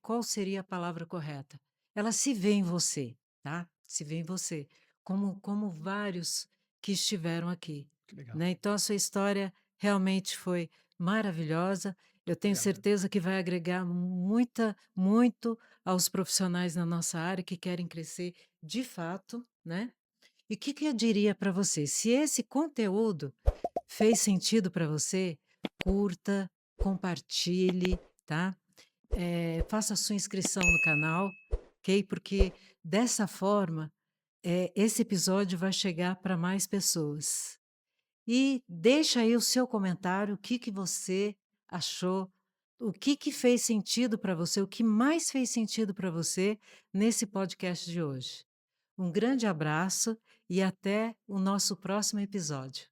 qual seria a palavra correta? Ela se vê em você, tá, se vê em você, como vários que estiveram aqui, Que legal. né. Então a sua história realmente foi maravilhosa, eu tenho Obrigado. certeza que vai agregar muito aos profissionais na nossa área que querem crescer de fato, né. E o que que eu diria para você, se esse conteúdo fez sentido para você, curta, compartilhe, tá. Faça a sua inscrição no canal, ok, porque dessa forma, esse episódio vai chegar para mais pessoas. E deixa aí o seu comentário, o que que você achou, o que que fez sentido para você, o que mais fez sentido para você nesse podcast de hoje. Um grande abraço e até o nosso próximo episódio.